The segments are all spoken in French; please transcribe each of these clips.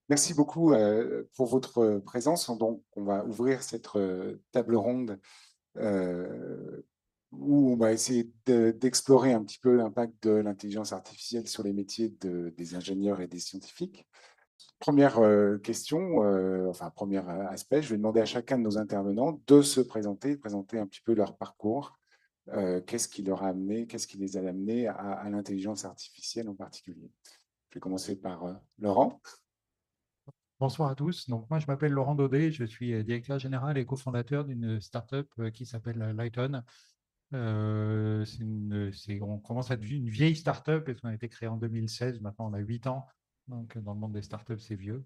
Merci beaucoup pour votre présence. Donc, on va ouvrir cette table ronde où on va essayer d'explorer un petit peu l'impact de l'intelligence artificielle sur les métiers des ingénieurs et des scientifiques. Première question, enfin premier aspect, je vais demander à chacun de nos intervenants de se présenter, de présenter un petit peu leur parcours. Qu'est-ce qui leur a amené, qu'est-ce qui les a amenés à l'intelligence artificielle en particulier. Je vais commencer par Laurent. Bonsoir à tous. Donc, moi, je m'appelle Laurent Daudet. Je suis directeur général et cofondateur d'une startup qui s'appelle Lighton. On commence à être une vieille startup parce qu'on a été créé en 2016. Maintenant, on a 8 ans. Donc, dans le monde des startups, c'est vieux.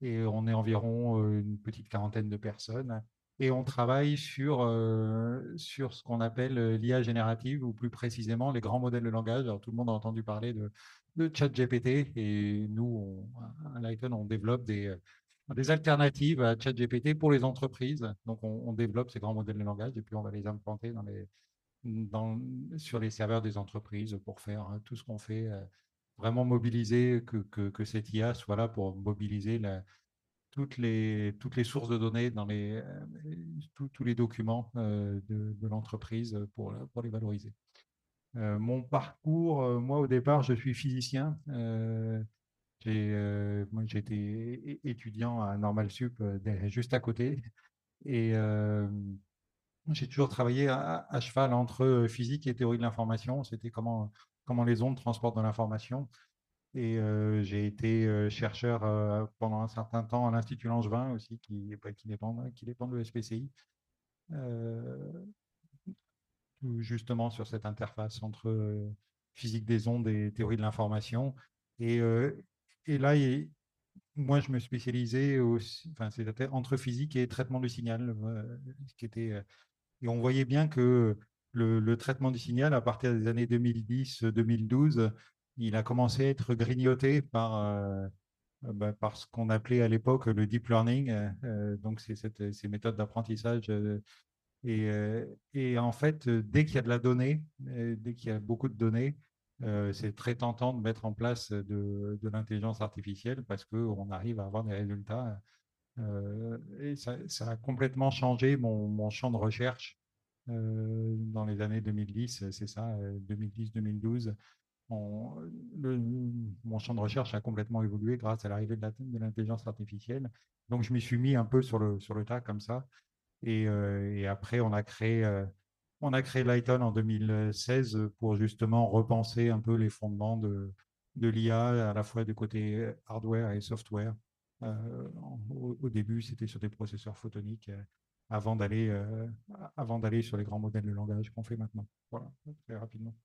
Et on est environ une petite quarantaine de personnes. Et on travaille sur ce qu'on appelle l'IA générative, ou plus précisément les grands modèles de langage. Alors, tout le monde a entendu parler de ChatGPT, et nous, à Lighton, on développe des alternatives à ChatGPT pour les entreprises. Donc, on développe ces grands modèles de langage et puis on va les implanter sur les serveurs des entreprises pour faire tout ce qu'on fait, vraiment mobiliser, que cette IA soit là pour mobiliser toutes les sources de données tous les documents de l'entreprise pour les valoriser. Mon parcours, moi au départ, je suis physicien. Moi, j'ai été étudiant à Normal Sup, juste à côté. Et j'ai toujours travaillé à cheval entre physique et théorie de l'information. C'était comment les ondes transportent de l'information. Et j'ai été chercheur pendant un certain temps à l'Institut Langevin aussi, qui dépend de l'ESPCI, euh, justement sur cette interface entre physique des ondes et théorie de l'information. Et, euh, et là, moi, je me spécialisais aussi, enfin, c'était entre physique et traitement du signal, et on voyait bien que le traitement du signal, à partir des années 2010-2012, il a commencé à être grignoté par ce qu'on appelait à l'époque le deep learning. Donc, c'est ces méthodes d'apprentissage. Et en fait, dès qu'il y a de la donnée, dès qu'il y a beaucoup de données, c'est très tentant de mettre en place de l'intelligence artificielle parce qu'on arrive à avoir des résultats. Et ça a complètement changé mon champ de recherche dans les années 2010, c'est ça, 2010-2012. On- le- Mon champ de recherche a complètement évolué grâce à l'arrivée de l'intelligence artificielle. Donc, je m'y suis mis un peu sur le tas comme ça. Et après, on a créé Lighton en 2016 pour justement repenser un peu les fondements de l'IA, à la fois du côté hardware et software. Au début, c'était sur des processeurs photoniques avant d'aller sur les grands modèles de langage qu'on fait maintenant. Voilà, très rapidement.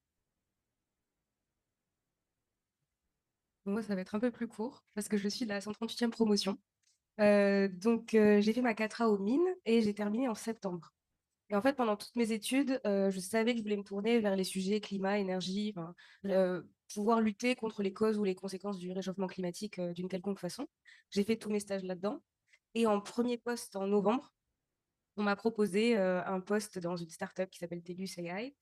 Moi, ça va être un peu plus court parce que je suis de la 138e promotion. J'ai fait ma 4A aux mines et j'ai terminé en septembre. Et en fait, pendant toutes mes études, je savais que je voulais me tourner vers les sujets climat, énergie, enfin, pouvoir lutter contre les causes ou les conséquences du réchauffement climatique d'une quelconque façon. J'ai fait tous mes stages là-dedans. Et en premier poste en novembre, on m'a proposé un poste dans une startup qui s'appelle Telus AI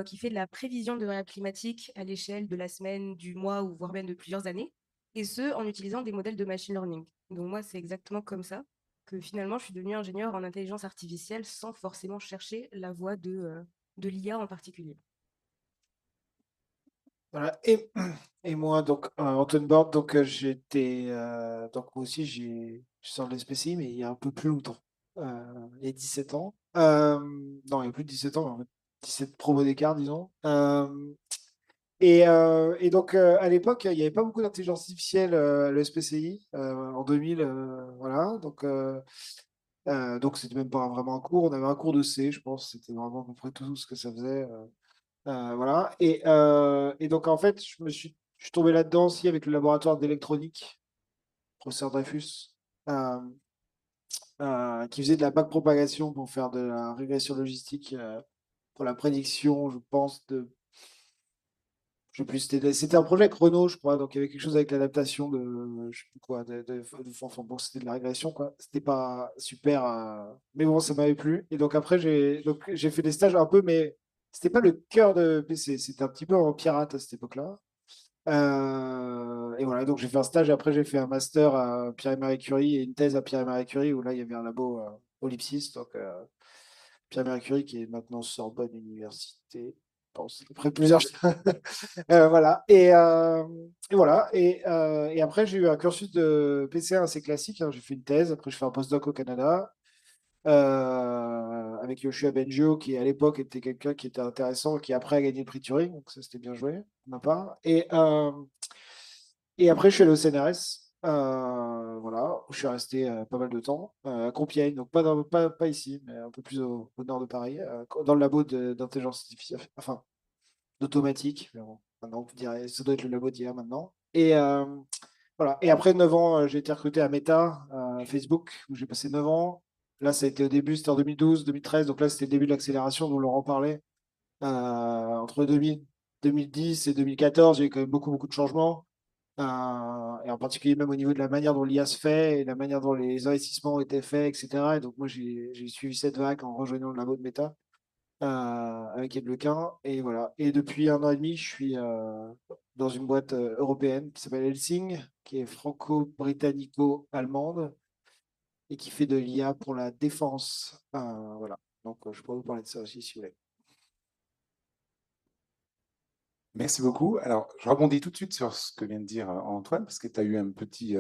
qui fait de la prévision de variables climatiques à l'échelle de la semaine, du mois ou voire même de plusieurs années, et ce, en utilisant des modèles de machine learning. Donc moi, c'est exactement comme ça que finalement, je suis devenue ingénieure en intelligence artificielle sans forcément chercher la voie de l'IA en particulier. Voilà. Et moi, donc, Antoine Borde, donc donc moi aussi, je sors de l'SPCI, mais il y a un peu plus longtemps, il y a 17 ans. Non, il y a plus de 17 ans, mais 17 promos d'écart, disons. Et donc, à l'époque, il n'y avait pas beaucoup d'intelligence artificielle à l'ESPCI, en 2000, voilà. Donc c'était même pas vraiment un cours, on avait un cours de C, je pense, c'était vraiment à peu près tout ce que ça faisait. Voilà. Et donc, en fait, je suis tombé là-dedans aussi avec le laboratoire d'électronique, professeur Dreyfus, euh, qui faisait de la backpropagation pour faire de la régression logistique pour la prédiction, je pense, je sais plus, c'était un projet avec Renault, je crois, donc il y avait quelque chose avec l'adaptation je sais plus quoi, enfin bon, c'était de la régression, quoi. C'était pas super, mais bon, ça m'avait plu. Et donc après, j'ai fait des stages un peu, mais c'était pas le cœur de PC, c'était un petit peu en pirate à cette époque-là. Et voilà, donc j'ai fait un stage, et après j'ai fait un master à Pierre et Marie Curie et une thèse à Pierre et Marie Curie, où là il y avait un labo au Lipsis, donc Pierre et Marie Curie qui est maintenant Sorbonne Université, je pense, après plusieurs. Voilà, et voilà, et après j'ai eu un cursus de PCA assez classique, hein. J'ai fait une thèse, après je fais un postdoc au Canada, avec Yoshua Bengio, qui à l'époque était quelqu'un qui était intéressant, qui après a gagné le prix Turing, donc ça c'était bien joué de ma part. Et après je suis allé au CNRS, voilà, où je suis resté pas mal de temps, à Compiègne, donc pas ici, mais un peu plus au nord de Paris, dans le labo d'intelligence artificielle, enfin d'automatique. Mais bon, maintenant, on dirait, ça doit être le labo d'IA maintenant. Voilà. Et après 9 ans, j'ai été recruté à Meta, Facebook, où j'ai passé 9 ans. Là, ça a été au début, c'était en 2012, 2013. Donc là, c'était le début de l'accélération dont Laurent parlait. Entre 2010 et 2014, il y a eu quand même beaucoup, beaucoup de changements. Et en particulier même au niveau de la manière dont l'IA se fait et la manière dont les investissements ont été faits, etc. Et donc moi, j'ai suivi cette vague en rejoignant le labo de Meta avec Ed Lequin. Et voilà. Et depuis 1 an et demi, je suis dans une boîte européenne qui s'appelle Helsing, qui est franco-britannico-allemande et qui fait de l'IA pour la défense. Voilà. Donc, je pourrais vous parler de ça aussi si vous voulez. Merci beaucoup. Alors, je rebondis tout de suite sur ce que vient de dire Antoine, parce que tu as eu un petite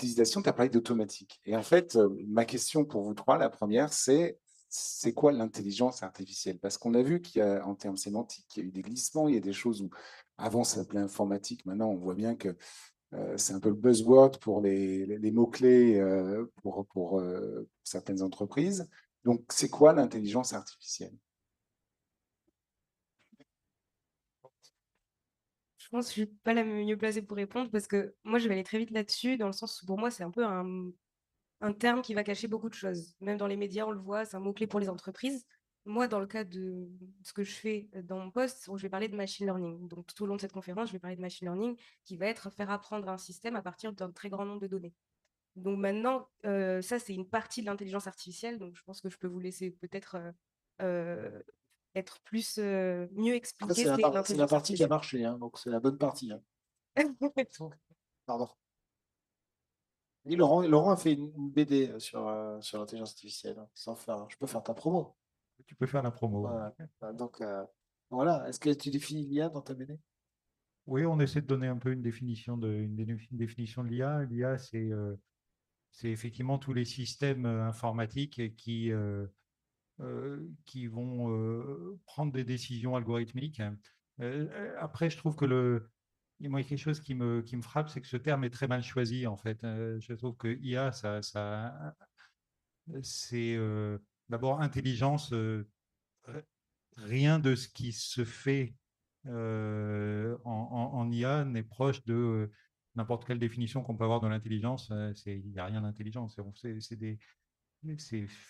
hésitation, tu as parlé d'automatique. Et en fait, ma question pour vous trois, la première, c'est quoi l'intelligence artificielle? Parce qu'on a vu qu'il y a, en termes sémantiques, il y a eu des glissements, il y a des choses où avant ça s'appelait informatique, maintenant on voit bien que c'est un peu le buzzword pour les mots-clés pour certaines entreprises. Donc, c'est quoi l'intelligence artificielle? Je pense que je suis pas la mieux placée pour répondre parce que moi, je vais aller très vite là-dessus, dans le sens où pour moi, c'est un peu un terme qui va cacher beaucoup de choses. Même dans les médias, on le voit, c'est un mot-clé pour les entreprises. Moi, dans le cas de ce que je fais dans mon poste, je vais parler de machine learning. Donc, tout au long de cette conférence, je vais parler de machine learning qui va être faire apprendre un système à partir d'un très grand nombre de données. Donc maintenant, ça, c'est une partie de l'intelligence artificielle. Donc, je pense que je peux vous laisser peut-être être plus mieux Après, expliquer c'est ce qu'est la l'intelligence partie qui a artificielle. marché, hein, donc c'est la bonne partie, hein. Pardon. Et Laurent a fait une BD sur l'intelligence artificielle, hein, sans faire. Je peux faire ta promo. Tu peux faire la promo. Voilà. Donc, voilà. Est-ce que tu définis l'IA dans ta BD? Oui, on essaie de donner un peu une définition une définition de l'IA. L'IA, c'est effectivement tous les systèmes informatiques qui vont prendre des décisions algorithmiques. Après, je trouve que moi, il y a quelque chose qui me frappe, c'est que ce terme est très mal choisi, en fait. Je trouve que IA, c'est d'abord intelligence. Rien de ce qui se fait en IA n'est proche de n'importe quelle définition qu'on peut avoir de l'intelligence. Il n'y a rien d'intelligent.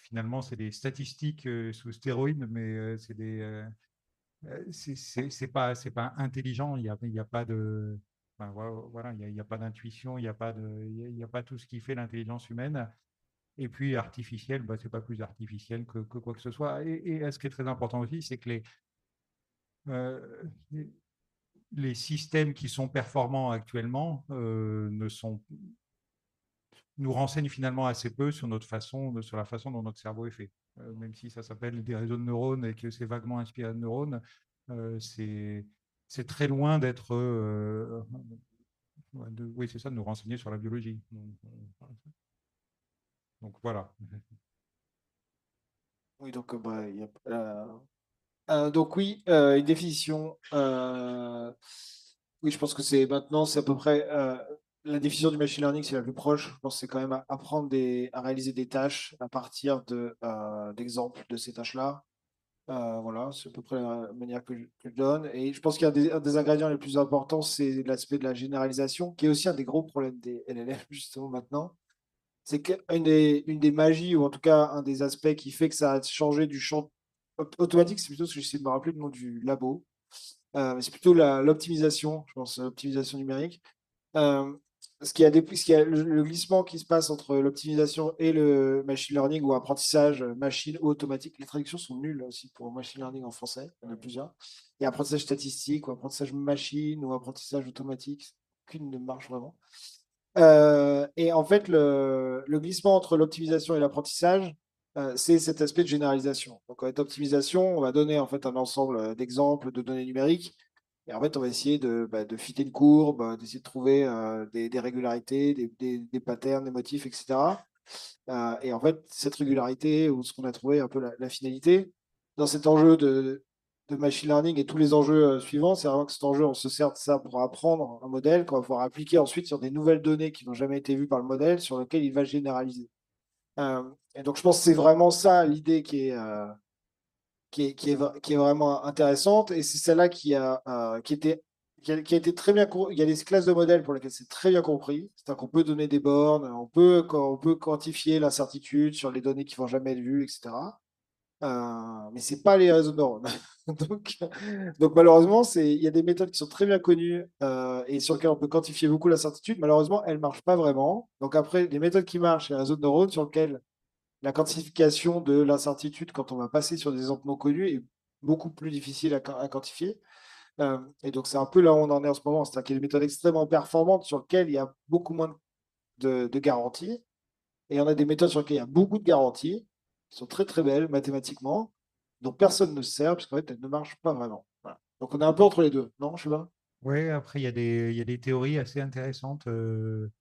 Finalement, c'est des statistiques sous stéroïdes, mais c'est pas intelligent. Il y a pas de, enfin, voilà, il y a pas d'intuition, il y a pas tout ce qui fait l'intelligence humaine. Et puis artificiel, bah, c'est pas plus artificiel que quoi que ce soit. Et ce qui est très important aussi, c'est que euh, les systèmes qui sont performants actuellement nous renseignent finalement assez peu sur sur la façon dont notre cerveau est fait. Même si ça s'appelle des réseaux de neurones et que c'est vaguement inspiré de neurones, c'est très loin d'être, oui, c'est ça, de nous renseigner sur la biologie. Donc voilà. Oui, donc, bah, donc oui, une définition. Oui, je pense que c'est maintenant, c'est à peu près la définition du machine learning, c'est la plus proche. Je pense que c'est quand même apprendre à réaliser des tâches à partir d'exemples de ces tâches-là. Voilà, c'est à peu près la manière que je donne. Et je pense qu'il y a un des ingrédients les plus importants, c'est l'aspect de la généralisation, qui est aussi un des gros problèmes des LLM, justement, maintenant. C'est une des magies, ou en tout cas un des aspects qui fait que ça a changé du champ automatique, c'est plutôt ce que j'essaie de me rappeler le nom du labo. C'est plutôt l'optimisation, je pense, l'optimisation numérique. Euh, le glissement qui se passe entre l'optimisation et le machine learning ou apprentissage machine ou automatique. Les traductions sont nulles aussi pour machine learning en français. Il y en a plusieurs. Et apprentissage statistique ou apprentissage machine ou apprentissage automatique. Aucune ne marche vraiment. Et en fait, le glissement entre l'optimisation et l'apprentissage, c'est cet aspect de généralisation. Donc, avec optimisation, on va donner en fait un ensemble d'exemples de données numériques. Et en fait, on va essayer de fitter une courbe, d'essayer de trouver des régularités, des patterns, des motifs, etc. Et en fait, cette régularité, ou ce qu'on a trouvé un peu la finalité, dans cet enjeu de machine learning et tous les enjeux suivants, c'est vraiment que cet enjeu, on se sert de ça pour apprendre un modèle qu'on va pouvoir appliquer ensuite sur des nouvelles données qui n'ont jamais été vues par le modèle, sur lequel il va généraliser. Et donc, je pense que c'est vraiment ça l'idée qui est vraiment intéressante. Et c'est celle-là qui a été très bien. Il y a des classes de modèles pour lesquelles c'est très bien compris. C'est-à-dire qu'on peut donner des bornes, on peut quantifier l'incertitude sur les données qui ne vont jamais être vues, etc. Mais ce n'est pas les réseaux de neurones. donc malheureusement, il y a des méthodes qui sont très bien connues et sur lesquelles on peut quantifier beaucoup l'incertitude. Malheureusement, elles ne marchent pas vraiment. Donc après, les méthodes qui marchent, c'est les réseaux de neurones sur lesquels la quantification de l'incertitude quand on va passer sur des exemples non connus est beaucoup plus difficile à quantifier. Et donc, c'est un peu là où on en est en ce moment. C'est-à-dire qu'il y a des méthodes extrêmement performantes sur lesquelles il y a beaucoup moins de garanties. Et on a des méthodes sur lesquelles il y a beaucoup de garanties, qui sont très très belles mathématiquement, dont personne ne se sert, puisqu'en fait, elles ne marchent pas vraiment. Voilà. Donc, on est un peu entre les deux. Non, je sais pas. Oui, après, il y a des théories assez intéressantes. Il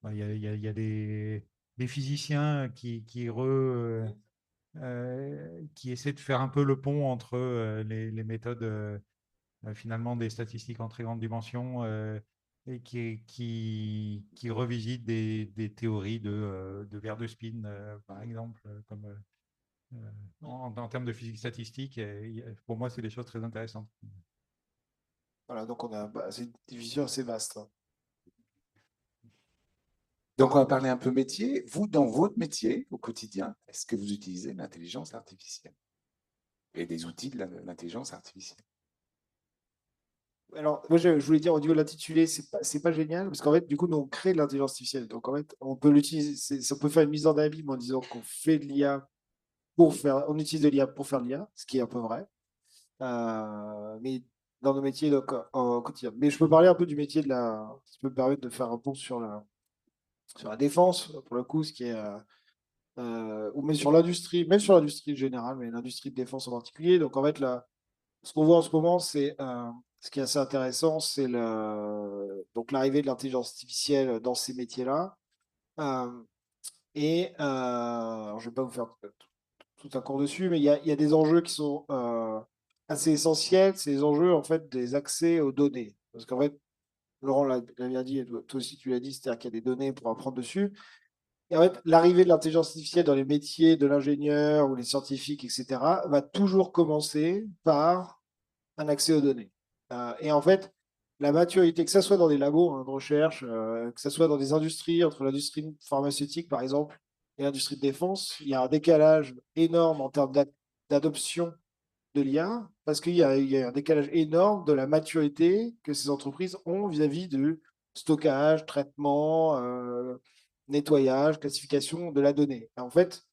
y a des physiciens qui essaient de faire un peu le pont entre les méthodes finalement des statistiques en très grande dimension et qui revisitent des théories de verre de spin, par exemple, comme en termes de physique statistique. Pour moi, c'est des choses très intéressantes. Voilà, donc c'est une division assez vaste. Hein. Donc, on va parler un peu métier. Vous, dans votre métier, au quotidien, est-ce que vous utilisez l'intelligence artificielle et des outils de l'intelligence artificielle? Alors, moi, je voulais dire au niveau de l'intitulé, c'est pas génial, parce qu'en fait, du coup, nous, on crée de l'intelligence artificielle. Donc, en fait, on peut l'utiliser, on peut faire une mise en abîme en disant qu'on fait de l'IA on utilise de l'IA pour faire de l'IA, ce qui est un peu vrai. Mais dans nos métiers donc, au quotidien. Mais je peux parler un peu du métier si tu peux me permettre de faire un pont sur la défense, pour le coup, ce qui est. Ou même sur l'industrie générale, mais l'industrie de défense en particulier. Donc, en fait, ce qu'on voit en ce moment, c'est ce qui est assez intéressant, c'est donc l'arrivée de l'intelligence artificielle dans ces métiers-là. Alors, je ne vais pas vous faire tout un cours dessus, mais il y a des enjeux qui sont assez essentiels. C'est les enjeux en fait des accès aux données. Parce qu'en fait, Laurent l'a bien dit, et toi aussi tu l'as dit, c'est-à-dire qu'il y a des données pour apprendre dessus. Et en fait, l'arrivée de l'intelligence artificielle dans les métiers de l'ingénieur ou les scientifiques, etc., va toujours commencer par un accès aux données. Et en fait, la maturité, que ce soit dans des labos hein, de recherche, que ce soit dans des industries, entre l'industrie pharmaceutique par exemple et l'industrie de défense, il y a un décalage énorme en termes d'adoption de l'IA, parce qu'il y a un décalage énorme de la maturité que ces entreprises ont vis-à-vis de stockage, traitement, nettoyage, classification de la donnée. Et en fait,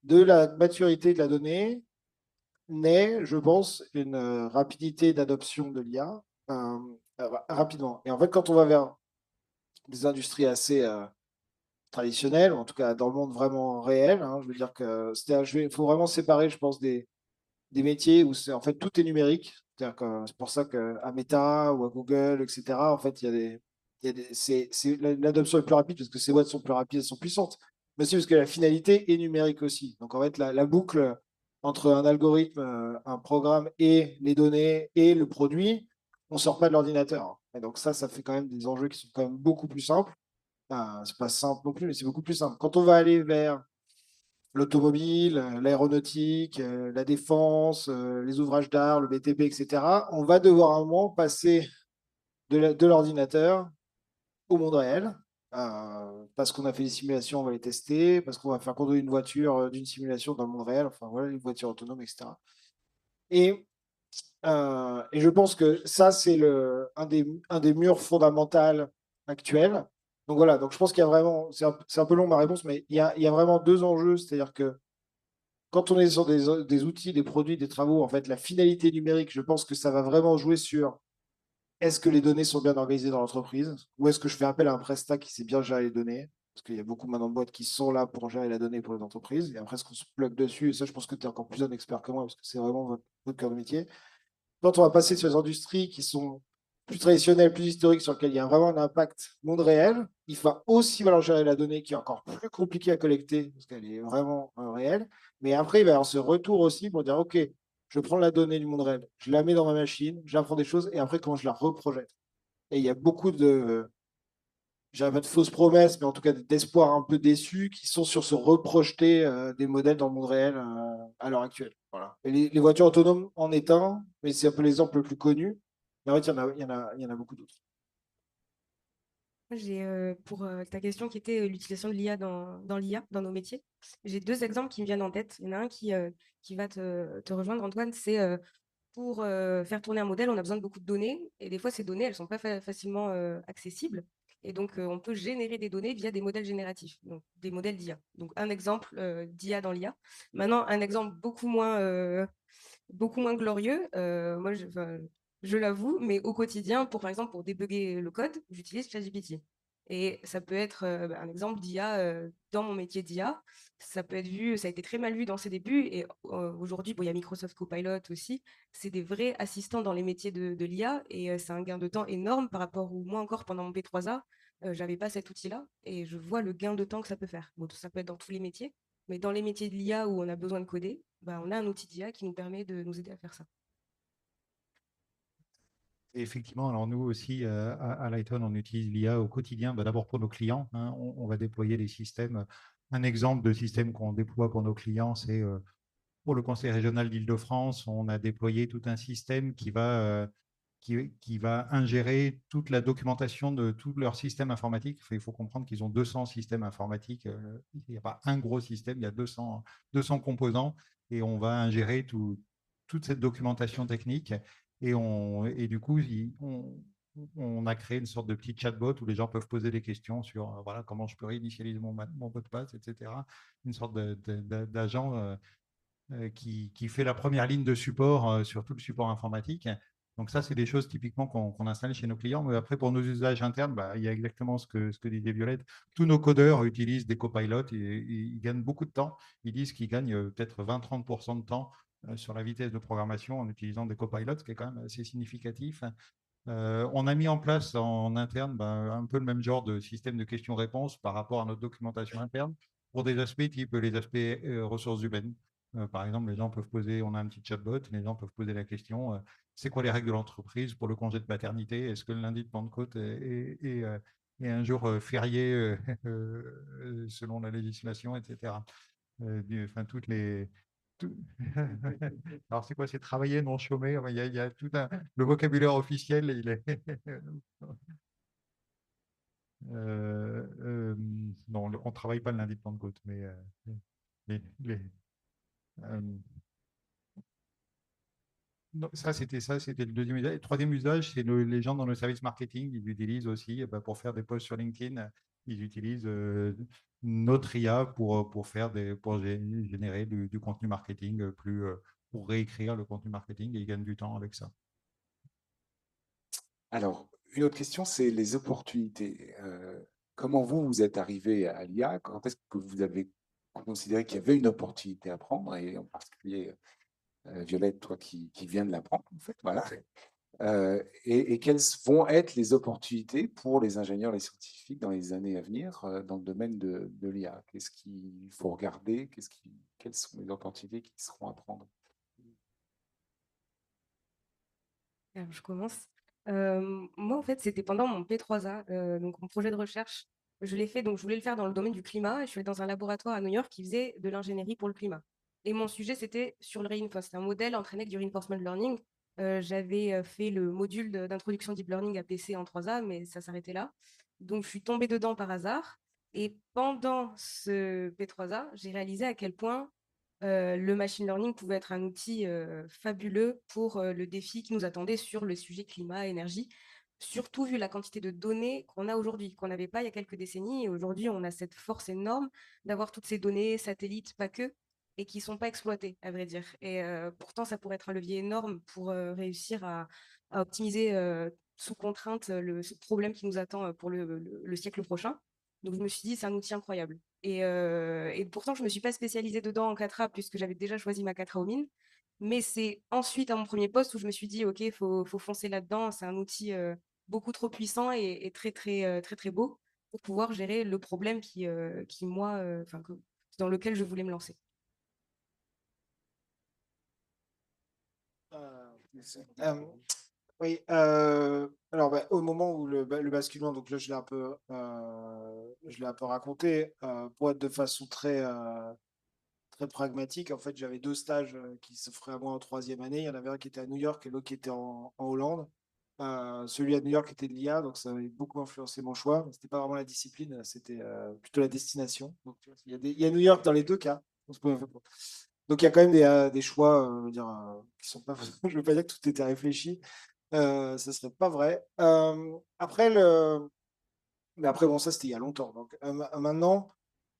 de la maturité de la donnée, naît, je pense, une rapidité d'adoption de l'IA rapidement. Et en fait, quand on va vers des industries assez traditionnelles, en tout cas dans le monde vraiment réel, hein, je veux dire que il faut vraiment séparer, je pense, des métiers où en fait tout est numérique. C'est pour ça qu'à Meta ou à Google, etc., en fait, l'adoption est plus rapide parce que ces boîtes sont plus rapides, elles sont puissantes. Mais aussi parce que la finalité est numérique aussi. Donc en fait, la boucle entre un algorithme, un programme et les données et le produit, on ne sort pas de l'ordinateur. Et donc ça fait quand même des enjeux qui sont quand même beaucoup plus simples. C'est pas simple non plus, mais c'est beaucoup plus simple. Quand on va aller vers l'automobile, l'aéronautique, la défense, les ouvrages d'art, le BTP, etc., on va devoir à un moment passer de l'ordinateur au monde réel, parce qu'on a fait des simulations, on va les tester, parce qu'on va faire conduire une voiture d'une simulation dans le monde réel, enfin voilà, les voitures autonomes, etc. Et je pense que ça, c'est un des murs fondamentaux actuels Donc voilà, donc je pense qu'il y a vraiment, c'est un peu long ma réponse, mais il y a vraiment deux enjeux, c'est-à-dire que quand on est sur des outils, des produits, des travaux, en fait, la finalité numérique, je pense que ça va vraiment jouer sur est-ce que les données sont bien organisées dans l'entreprise ou est-ce que je fais appel à un prestat qui sait bien gérer les données? Parce qu'il y a beaucoup maintenant de boîtes qui sont là pour gérer la donnée pour les entreprises. Et après, est-ce qu'on se plug dessus? Et ça, je pense que tu es encore plus un expert que moi parce que c'est vraiment votre cœur de métier. Quand on va passer sur les industries qui sont plus traditionnelles, plus historiques, sur lesquelles il y a vraiment un impact monde réel, il va aussi falloir gérer la donnée qui est encore plus compliquée à collecter parce qu'elle est vraiment réelle. Mais après, il va y avoir ce retour aussi pour dire, OK, je prends la donnée du monde réel, je la mets dans ma machine, j'apprends des choses et après, comment je la reprojette. Et il y a beaucoup de, je dirais pas de fausses promesses, mais en tout cas d'espoirs un peu déçus qui sont sur se reprojeter des modèles dans le monde réel à l'heure actuelle. Voilà. Et les voitures autonomes en est un, mais c'est un peu l'exemple le plus connu. Mais en fait, il y en a beaucoup d'autres. J'ai, pour ta question qui était l'utilisation de l'IA dans l'IA, dans nos métiers, j'ai deux exemples qui me viennent en tête. Il y en a un qui va te rejoindre, Antoine, c'est pour faire tourner un modèle, on a besoin de beaucoup de données et des fois, ces données, elles ne sont pas facilement accessibles. Et donc, on peut générer des données via des modèles génératifs, donc des modèles d'IA. Donc, un exemple d'IA dans l'IA. Maintenant, un exemple beaucoup moins glorieux. Moi, je l'avoue, mais au quotidien, par exemple, pour débugger le code, j'utilise ChatGPT. Et ça peut être un exemple d'IA dans mon métier d'IA. Ça peut être vu, ça a été très mal vu dans ses débuts. Et aujourd'hui, bon, il y a Microsoft Copilot aussi. C'est des vrais assistants dans les métiers de l'IA. Et c'est un gain de temps énorme par rapport où moi encore, pendant mon P3A, j'avais pas cet outil-là. Et je vois le gain de temps que ça peut faire. Bon, ça peut être dans tous les métiers. Mais dans les métiers de l'IA où on a besoin de coder, bah, on a un outil d'IA qui nous permet de nous aider à faire ça. Et effectivement, alors nous aussi, à Lighton, on utilise l'IA au quotidien, d'abord pour nos clients, hein, on va déployer des systèmes. Un exemple de système qu'on déploie pour nos clients, c'est pour le Conseil régional d'Île-de-France, on a déployé tout un système qui va ingérer toute la documentation de tout leur système informatique. Il faut comprendre qu'ils ont 200 systèmes informatiques. Il n'y a pas un gros système, il y a 200 composants et on va ingérer toute cette documentation technique. Et du coup, on a créé une sorte de petit chatbot où les gens peuvent poser des questions sur voilà, comment je peux réinitialiser mon mot de passe, etc. Une sorte d'agent qui fait la première ligne de support sur tout le support informatique. Donc ça, c'est des choses typiquement qu'on installe chez nos clients. Mais après, pour nos usages internes, il y a exactement ce que disait Violette. Tous nos codeurs utilisent des copilotes et ils gagnent beaucoup de temps. Ils disent qu'ils gagnent peut-être 20-30% de temps sur la vitesse de programmation en utilisant des copilotes, ce qui est quand même assez significatif. On a mis en place en interne un peu le même genre de système de questions-réponses par rapport à notre documentation interne pour des aspects type les aspects ressources humaines. Par exemple, les gens peuvent poser, on a un petit chatbot, les gens peuvent poser la question c'est quoi les règles de l'entreprise pour le congé de paternité? Est-ce que le lundi de Pentecôte est un jour férié selon la législation, etc. Enfin, toutes les. Alors, c'est quoi? C'est travailler, non chômer. Enfin, il y a tout un. Le vocabulaire officiel, il est. Non, on ne travaille pas le lundi de Pentecôte, mais les, euh, non, c'était le deuxième usage. Le troisième usage, c'est les gens dans le service marketing, ils utilisent aussi pour faire des posts sur LinkedIn, ils utilisent notre IA pour générer du contenu marketing pour réécrire le contenu marketing et ils gagnent du temps avec ça. Alors, une autre question, c'est les opportunités. Comment vous êtes arrivé à l'IA? Quand est-ce que vous avez considéré qu'il y avait une opportunité à prendre? Et en particulier, Violette, toi qui viens de l'apprendre, en fait, voilà. Et quelles vont être les opportunités pour les ingénieurs, les scientifiques dans les années à venir dans le domaine de l'IA? Qu'est-ce qu'il faut regarder? Quelles sont les opportunités qui seront à prendre? Alors, je commence. Moi, en fait, c'était pendant mon P3A, donc mon projet de recherche. Je l'ai fait, donc je voulais le faire dans le domaine du climat. Et je suis allée dans un laboratoire à New York qui faisait de l'ingénierie pour le climat. Et mon sujet, c'était sur le reinforcement. C'était un modèle entraîné avec du reinforcement learning. J'avais fait le module d'introduction deep learning à PC en 3A, mais ça s'arrêtait là. Donc, je suis tombée dedans par hasard. Et pendant ce P3A, j'ai réalisé à quel point le machine learning pouvait être un outil fabuleux pour le défi qui nous attendait sur le sujet climat, énergie. surtout vu la quantité de données qu'on a aujourd'hui, qu'on n'avait pas il y a quelques décennies. Et aujourd'hui, on a cette force énorme d'avoir toutes ces données, satellites, pas que, et qui ne sont pas exploitées, à vrai dire. Et pourtant, ça pourrait être un levier énorme pour réussir à optimiser sous contrainte ce problème qui nous attend pour le siècle prochain. Donc, je me suis dit, c'est un outil incroyable. Et pourtant, je ne me suis pas spécialisée dedans en 4A puisque j'avais déjà choisi ma 4A aux mines. Mais c'est ensuite, à mon premier poste, où je me suis dit, OK, faut foncer là-dedans. C'est un outil beaucoup trop puissant et très, très, très, très beau pour pouvoir gérer le problème qui moi, dans lequel je voulais me lancer. Euh, oui, alors au moment où le basculement, donc là je l'ai un peu raconté, pour être de façon très pragmatique. En fait, j'avais 2 stages qui s'offraient à moi en 3e année. Il y en avait un qui était à New York et l'autre qui était en Hollande. Celui à New York était de l'IA, donc ça avait beaucoup influencé mon choix. C'était pas vraiment la discipline, c'était plutôt la destination. Donc, tu vois, il y a New York dans les 2 cas. Donc il y a quand même des choix, je veux dire, qui sont pas. Je veux pas dire que tout était réfléchi. Ce serait pas vrai. Mais après, bon, ça c'était il y a longtemps. Donc maintenant,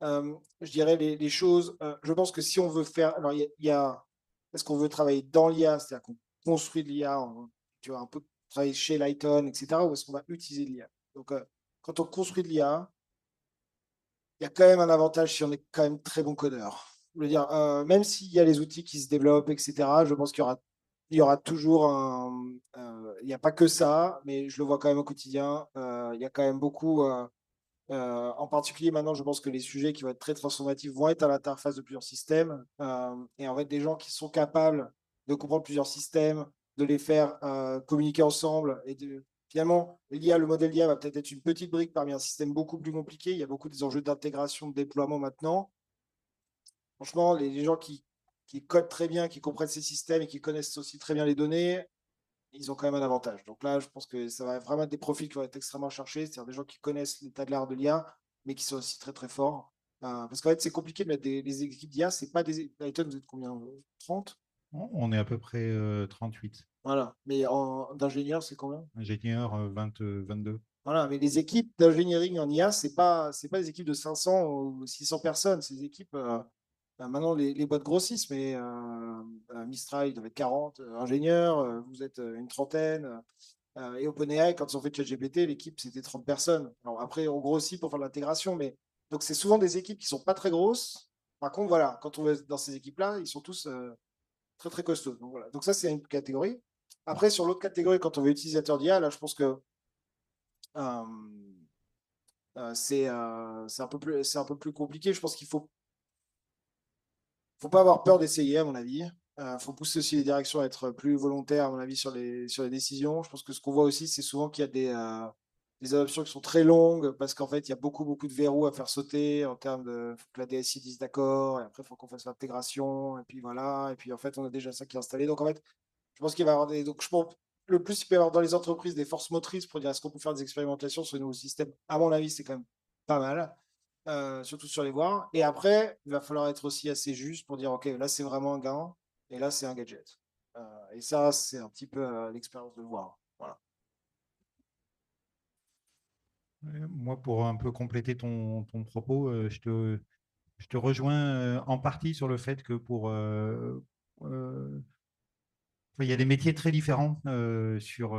je dirais les choses. Je pense que si on veut faire, alors est-ce qu'on veut travailler dans l'IA, c'est-à-dire qu'on construit de l'IA, tu vois, un peu travailler chez Lighton, etc., ou est-ce qu'on va utiliser de l'IA? Donc, quand on construit de l'IA, il y a quand même un avantage si on est quand même très bon codeur. Je veux dire, même s'il y a les outils qui se développent, etc., je pense qu'il y aura toujours il n'y a pas que ça, mais je le vois quand même au quotidien. Il y a quand même beaucoup. En particulier, maintenant, je pense que les sujets qui vont être très transformatifs vont être à l'interface de plusieurs systèmes. Et en fait, des gens qui sont capables de comprendre plusieurs systèmes, de les faire communiquer ensemble. Finalement, le modèle d'IA va peut-être être une petite brique parmi un système beaucoup plus compliqué. Il y a beaucoup des enjeux d'intégration, de déploiement maintenant. Franchement, les gens qui codent très bien, qui comprennent ces systèmes et qui connaissent aussi très bien les données, ils ont quand même un avantage. Donc là, je pense que ça va vraiment être des profils qui vont être extrêmement cherchés, c'est-à-dire des gens qui connaissent l'état de l'art de l'IA, mais qui sont aussi très très forts. Parce qu'en fait, c'est compliqué de mettre des équipes d'IA, c'est pas des. Lighton, vous êtes combien? 30? On est à peu près 38. Voilà. Mais d'ingénieurs, c'est combien? Ingénieur 22. Voilà, mais les équipes d'ingénierie en IA, c'est pas des équipes de 500 ou 600 personnes, c'est des équipes. Maintenant, les boîtes grossissent, mais Mistral, il devait être 40 ingénieurs, vous êtes une trentaine. Et OpenAI, quand ils ont fait ChatGPT, l'équipe, c'était 30 personnes. Alors après, on grossit pour faire l'intégration, mais donc c'est souvent des équipes qui sont pas très grosses. Par contre, voilà, quand on va dans ces équipes-là, ils sont tous très très costauds. Donc, voilà. Donc ça, c'est une catégorie. Après, sur l'autre catégorie, quand on veut utilisateur d'IA, là, je pense que euh, c'est un peu plus compliqué. Je pense qu'il faut pas avoir peur d'essayer, à mon avis. Faut pousser aussi les directions à être plus volontaires, à mon avis, sur les décisions. Je pense que ce qu'on voit aussi, c'est souvent qu'il y a des adoptions qui sont très longues parce qu'en fait, il y a beaucoup, beaucoup de verrous à faire sauter en termes de. Faut que la DSI dise d'accord, et après, il faut qu'on fasse l'intégration, et puis voilà. Et puis, en fait, on a déjà ça qui est installé. Donc, en fait, je pense qu'il va y avoir des. Donc, je pense le plus il peut y avoir dans les entreprises des forces motrices pour dire est-ce qu'on peut faire des expérimentations sur les nouveaux systèmes. À mon avis, c'est quand même pas mal. Surtout sur les voies. Et après, il va falloir être aussi assez juste pour dire, OK, là, c'est vraiment un gain, et là, c'est un gadget. Et ça, c'est un petit peu l'expérience de le voir. Voilà. Moi, pour un peu compléter ton propos, je te rejoins en partie sur le fait que il y a des métiers très différents sur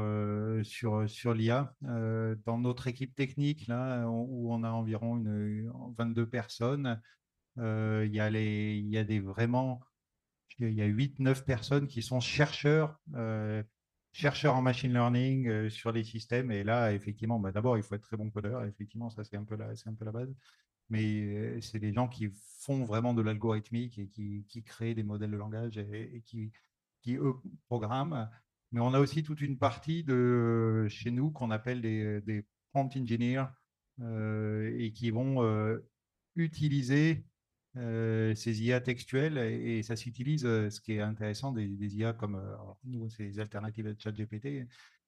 l'IA. Dans notre équipe technique, là, où on a environ 22 personnes, il y a il y a 8-9 personnes qui sont chercheurs en machine learning sur les systèmes. Et là, effectivement, bah, d'abord, il faut être très bon codeur. Effectivement, ça, c'est un peu la base. Mais c'est des gens qui font vraiment de l'algorithmique et qui créent des modèles de langage et qui, eux, programment. Mais on a aussi toute une partie chez nous qu'on appelle des prompt engineers et qui vont utiliser ces IA textuelles et ça s'utilise, ce qui est intéressant des IA comme nous, c'est les alternatives à ChatGPT,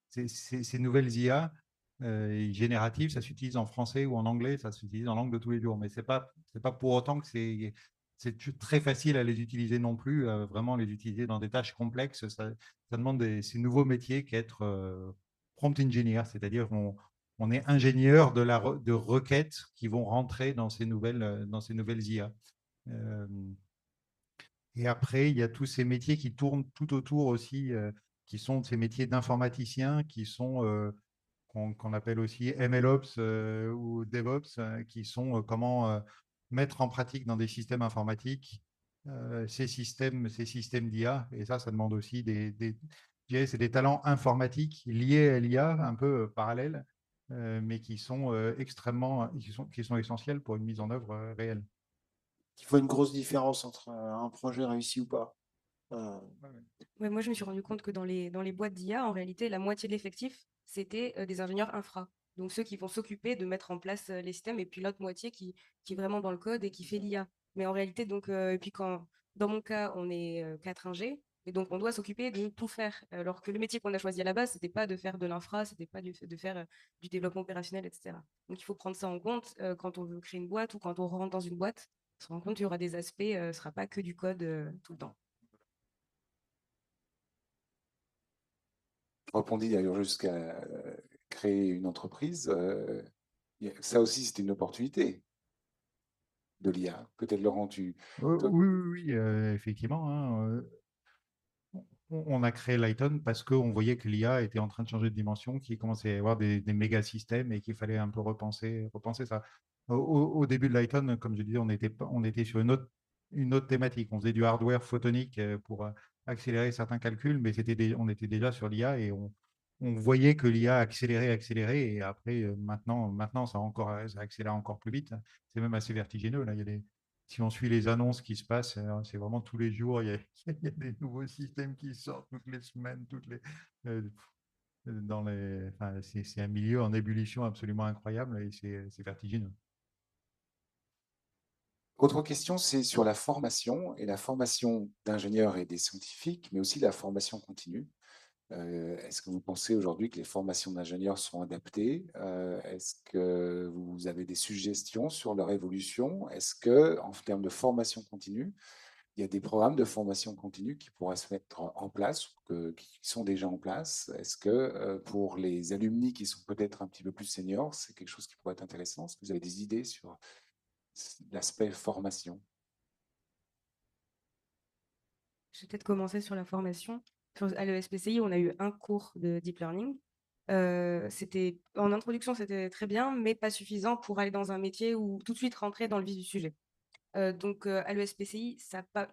ces nouvelles IA génératives, ça s'utilise en français ou en anglais, ça s'utilise en langue de tous les jours, mais c'est pas pour autant que c'est très facile à les utiliser non plus, vraiment les utiliser dans des tâches complexes, ça demande ces nouveaux métiers qu'être prompt engineer, c'est-à-dire on est ingénieur de requêtes qui vont rentrer dans ces nouvelles IA. Et après, il y a tous ces métiers qui tournent tout autour aussi, qui sont ces métiers d'informaticiens, qui sont qu'on appelle aussi MLOps ou DevOps, qui sont comment mettre en pratique dans des systèmes informatiques ces systèmes d'IA. Et ça demande aussi je dirais, c'est des talents informatiques liés à l'IA, un peu parallèles, mais qui sont qui sont essentiels pour une mise en œuvre réelle. Il faut une grosse différence entre un projet réussi ou pas. Ouais, moi, je me suis rendu compte que dans les boîtes d'IA, en réalité, la moitié de l'effectif, c'était des ingénieurs infra. Donc, ceux qui vont s'occuper de mettre en place les systèmes, et puis l'autre moitié qui est vraiment dans le code et qui fait l'IA. Mais en réalité, donc, et puis dans mon cas, on est 4 ingés, et donc on doit s'occuper de tout faire. Alors que le métier qu'on a choisi à la base, c'était pas de faire de l'infra, c'était pas de faire du développement opérationnel, etc. Donc, il faut prendre ça en compte quand on veut créer une boîte ou quand on rentre dans une boîte. On se rend compte qu'il y aura des aspects, ce ne sera pas que du code tout le temps. Répondit d'ailleurs jusqu'à créer une entreprise. Ça aussi, c'était une opportunité de l'IA. Peut-être, Laurent, Oui, effectivement. Hein, on a créé Lighton parce qu'on voyait que l'IA était en train de changer de dimension, qu'il commençait à y avoir des méga systèmes et qu'il fallait un peu repenser ça. Au début de Lighton, comme je disais, on était sur une autre thématique. On faisait du hardware photonique pour accélérer certains calculs, mais on était déjà sur l'IA et on voyait que l'IA accélérait. Et après, maintenant ça accélère encore plus vite. C'est même assez vertigineux. Là, si on suit les annonces qui se passent, c'est vraiment tous les jours, il y a des nouveaux systèmes qui sortent toutes les semaines, euh, c'est un milieu en ébullition absolument incroyable et c'est vertigineux. Autre question, c'est sur la formation et la formation d'ingénieurs et des scientifiques, mais aussi la formation continue. Est-ce que vous pensez aujourd'hui que les formations d'ingénieurs sont adaptées? Est-ce que vous avez des suggestions sur leur évolution? Est-ce que, en termes de formation continue, il y a des programmes de formation continue qui pourraient se mettre en place, qui sont déjà en place? Est-ce que pour les alumni qui sont peut-être un petit peu plus seniors, c'est quelque chose qui pourrait être intéressant? Est-ce que vous avez des idées sur l'aspect formation? Je vais peut-être commencer sur la formation. À l'ESPCI, on a eu un cours de deep learning. En introduction, c'était très bien, mais pas suffisant pour aller dans un métier ou tout de suite rentrer dans le vif du sujet. Donc, à l'ESPCI,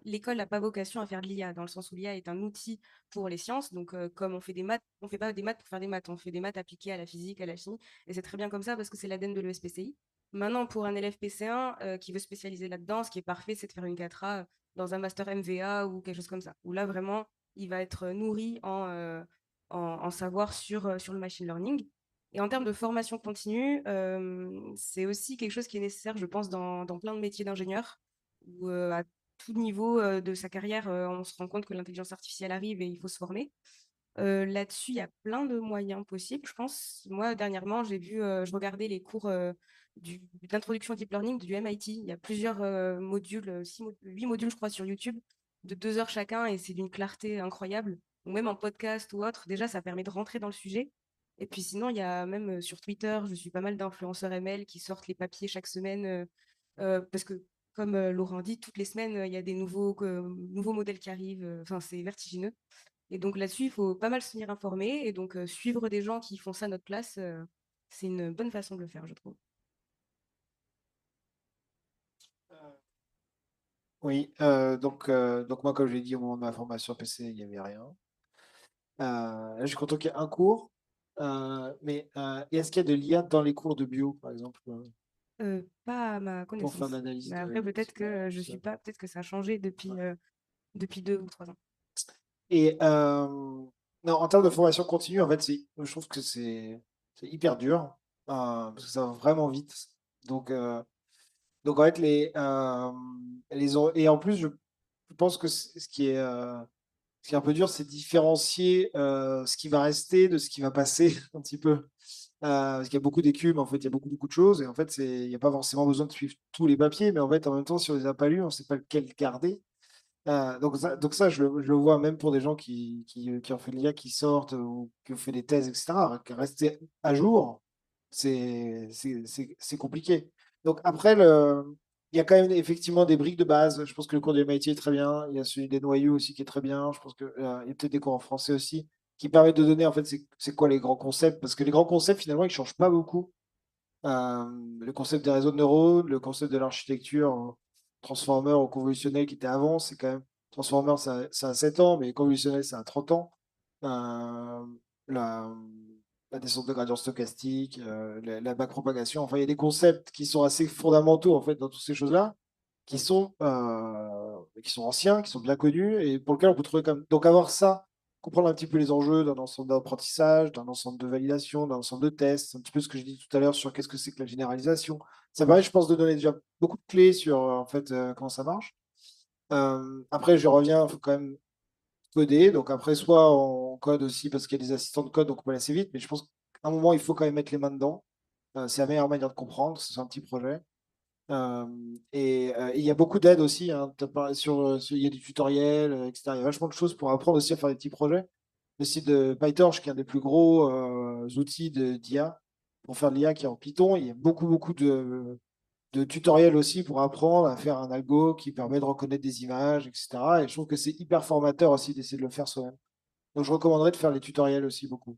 l'école n'a pas vocation à faire de l'IA, dans le sens où l'IA est un outil pour les sciences. Donc, comme on fait des maths, on ne fait pas des maths pour faire des maths, on fait des maths appliquées à la physique, à la chimie. Et c'est très bien comme ça parce que c'est l'ADN de l'ESPCI. Maintenant, pour un élève PC1 qui veut spécialiser là-dedans, ce qui est parfait, c'est de faire une 4A dans un master MVA ou quelque chose comme ça. Où là, vraiment, il va être nourri en savoir sur le machine learning. Et en termes de formation continue, c'est aussi quelque chose qui est nécessaire, je pense, dans plein de métiers d'ingénieur, où à tout niveau de sa carrière, on se rend compte que l'intelligence artificielle arrive et il faut se former. Là-dessus, il y a plein de moyens possibles, je pense. Moi, dernièrement, je regardais les cours d'introduction au deep learning du MIT. Il y a plusieurs modules, 8 modules, je crois, sur YouTube, de 2 heures chacun, et c'est d'une clarté incroyable. Ou même en podcast ou autre, déjà, ça permet de rentrer dans le sujet. Et puis sinon, il y a même sur Twitter, je suis pas mal d'influenceurs ML qui sortent les papiers chaque semaine, parce que, comme Laurent dit, toutes les semaines, il y a des nouveaux modèles qui arrivent. Enfin, c'est vertigineux. Et donc là-dessus, il faut pas mal se tenir informé. Et donc, suivre des gens qui font ça à notre place, c'est une bonne façon de le faire, je trouve. Oui, donc moi, comme je l'ai dit au moment de ma formation PC, il n'y avait rien. Là, je suis content qu'il y ait un cours. Mais est-ce qu'il y a de l'IA dans les cours de bio, par exemple, Pas à ma pour faire connaissance. de l'analyse Mais après, peut-être que je ça. suis pas, peut-être que ça a changé depuis 2 ou 3 ans. Et non, en termes de formation continue, en fait, je trouve que c'est hyper dur parce que ça va vraiment vite. Donc en fait, et en plus, je pense que ce qui est un peu dur, c'est différencier ce qui va rester de ce qui va passer un petit peu. Parce qu'il y a beaucoup d'écumes, en fait, il y a beaucoup de choses, et en fait, il n'y a pas forcément besoin de suivre tous les papiers, mais en fait, en même temps, si on les a pas lus, on ne sait pas lequel garder. Donc ça je le vois même pour des gens qui ont fait de l'IA, qui sortent ou qui ont fait des thèses, etc. Rester à jour, c'est compliqué. Donc après, il y a quand même effectivement des briques de base. Je pense que le cours de MIT est très bien. Il y a celui des noyaux aussi qui est très bien. Je pense qu'il y a peut-être des cours en français aussi qui permettent de donner en fait c'est quoi les grands concepts. Parce que les grands concepts, finalement, ils ne changent pas beaucoup. Le concept des réseaux de neurones, le concept de l'architecture transformer ou convolutionnel qui était avant, c'est quand même. Transformer, ça a 7 ans, mais convolutionnel, ça a 30 ans. Euh, la, la descente de gradient stochastique, la backpropagation, enfin, il y a des concepts qui sont assez fondamentaux en fait dans toutes ces choses-là, qui sont anciens, qui sont bien connus, et pour lesquels on peut trouver comme. Donc avoir ça, comprendre un petit peu les enjeux d'un ensemble d'apprentissage, d'un ensemble de validation, d'un ensemble de tests, un petit peu ce que je dis tout à l'heure sur qu'est-ce que c'est que la généralisation. Ça permet, je pense, de donner déjà beaucoup de clés sur en fait comment ça marche. Après, je reviens, il faut quand même coder. Donc après, soit on code aussi parce qu'il y a des assistants de code, donc on peut aller assez vite. Mais je pense qu'à un moment, il faut quand même mettre les mains dedans. C'est la meilleure manière de comprendre, c'est un petit projet. Et il y a beaucoup d'aides aussi. Hein. Il y a des tutoriels, etc. Il y a vachement de choses pour apprendre aussi à faire des petits projets. Le site de PyTorch, qui est un des plus gros outils d'IA pour faire de l'IA, qui est en Python. Il y a beaucoup de tutoriels aussi pour apprendre à faire un algo qui permet de reconnaître des images, etc. Et je trouve que c'est hyper formateur aussi d'essayer de le faire soi-même. Donc je recommanderais de faire les tutoriels aussi beaucoup.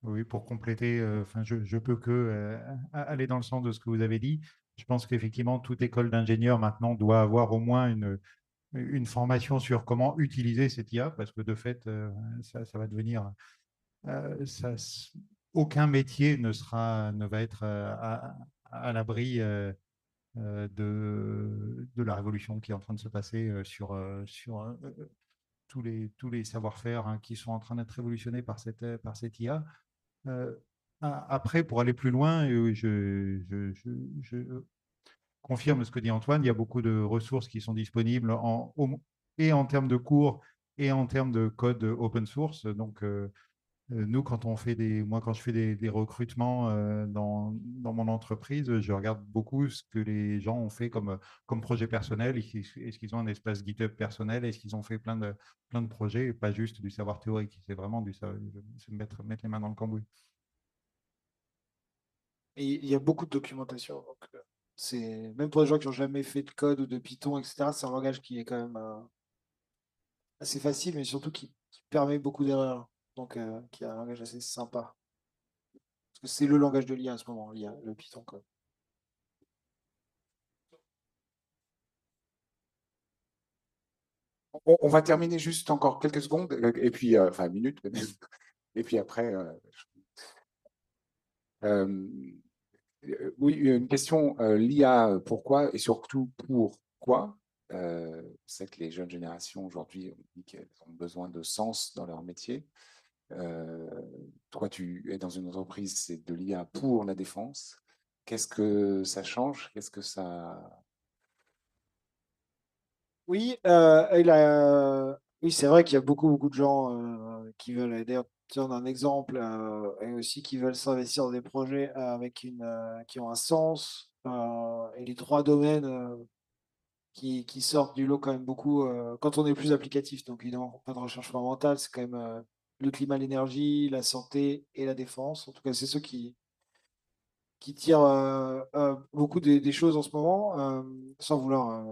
Oui, pour compléter, enfin, je peux que aller dans le sens de ce que vous avez dit. Je pense qu'effectivement, toute école d'ingénieur maintenant doit avoir au moins une formation sur comment utiliser cette IA, parce que de fait, ça va devenir, aucun métier ne va être à l'abri de la révolution qui est en train de se passer sur tous les savoir-faire hein, qui sont en train d'être révolutionnés par cette IA. Euh, Après, pour aller plus loin, je confirme ce que dit Antoine. Il y a beaucoup de ressources qui sont disponibles et en termes de cours et en termes de code open source. Donc, nous, quand je fais des recrutements dans mon entreprise, je regarde beaucoup ce que les gens ont fait comme projet personnel. Est-ce qu'ils ont un espace GitHub personnel? Est-ce qu'ils ont fait plein de projets et pas juste du savoir théorique? C'est vraiment mettre les mains dans le cambouis. Et il y a beaucoup de documentation. Donc, même pour les gens qui n'ont jamais fait de code ou de Python, etc., c'est un langage qui est quand même assez facile, mais surtout qui permet beaucoup d'erreurs. Donc, qui est un langage assez sympa. Parce que c'est le langage de l'IA à ce moment, l'IA, le Python. Quoi. On va terminer juste encore quelques secondes, et puis, enfin, minutes, et puis après, oui, une question, l'IA, pourquoi et surtout pourquoi? C'est que les jeunes générations aujourd'hui ont dit qu'elles ont besoin de sens dans leur métier. Toi, tu es dans une entreprise, c'est de l'IA pour la défense. Qu'est-ce que ça change? Qu'est-ce que ça... Oui, oui, c'est vrai qu'il y a beaucoup de gens qui veulent, d'ailleurs, tiens, on a un exemple, et aussi qui veulent s'investir dans des projets qui ont un sens. Et les 3 domaines qui sortent du lot quand même beaucoup, quand on est plus applicatif, donc évidemment, pas de recherche fondamentale, c'est quand même le climat, l'énergie, la santé et la défense. En tout cas, c'est ceux qui tirent beaucoup des choses en ce moment, sans vouloir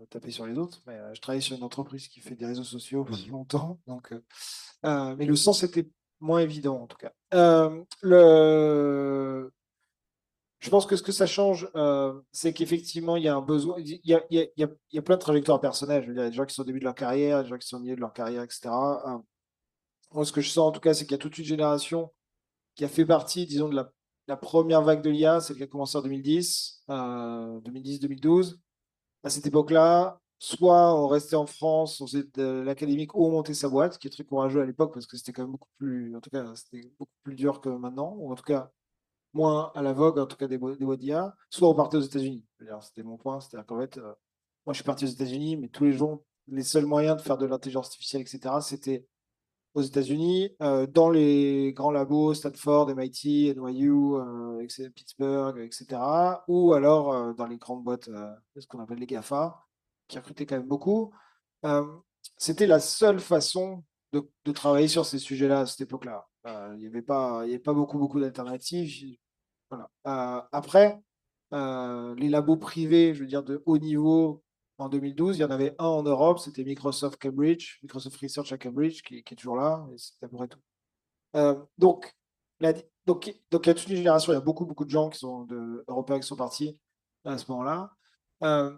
taper sur les autres. Mais je travaille sur une entreprise qui fait des réseaux sociaux depuis longtemps, donc, mais le sens était moins évident en tout cas. Je pense que ce que ça change, c'est qu'effectivement, il y a un besoin. Il y a plein de trajectoires personnelles. Je veux dire, il y a des gens qui sont au début de leur carrière, des gens qui sont au milieu de leur carrière, etc. Moi, ce que je sens en tout cas, c'est qu'il y a toute une génération qui a fait partie, disons, de la première vague de l'IA, celle qui a commencé en 2010, 2010-2012. À cette époque-là, soit on restait en France, on faisait de l'académique ou on montait sa boîte, qui est très courageux à l'époque parce que c'était quand même beaucoup plus, en tout cas, c'était beaucoup plus dur que maintenant, ou en tout cas moins à la vogue, en tout cas des boîtes d'IA, soit on partait aux États-Unis. C'était mon point, c'est-à-dire qu'en fait, moi je suis parti aux États-Unis, mais tous les jours, les seuls moyens de faire de l'intelligence artificielle, etc., c'était aux États-Unis, dans les grands labos, Stanford, MIT, NYU, Pittsburgh, etc., ou alors dans les grandes boîtes, ce qu'on appelle les GAFA. qui recrutait quand même beaucoup. C'était la seule façon de travailler sur ces sujets-là à cette époque-là. Il n'y avait pas beaucoup d'alternatives. Voilà. Après, les labos privés, je veux dire, de haut niveau, en 2012, il y en avait un en Europe, c'était Microsoft Cambridge, Microsoft Research à Cambridge, qui est toujours là, et c'est à peu près tout. Donc, il y a toute une génération, il y a beaucoup de gens européens qui sont partis à ce moment-là.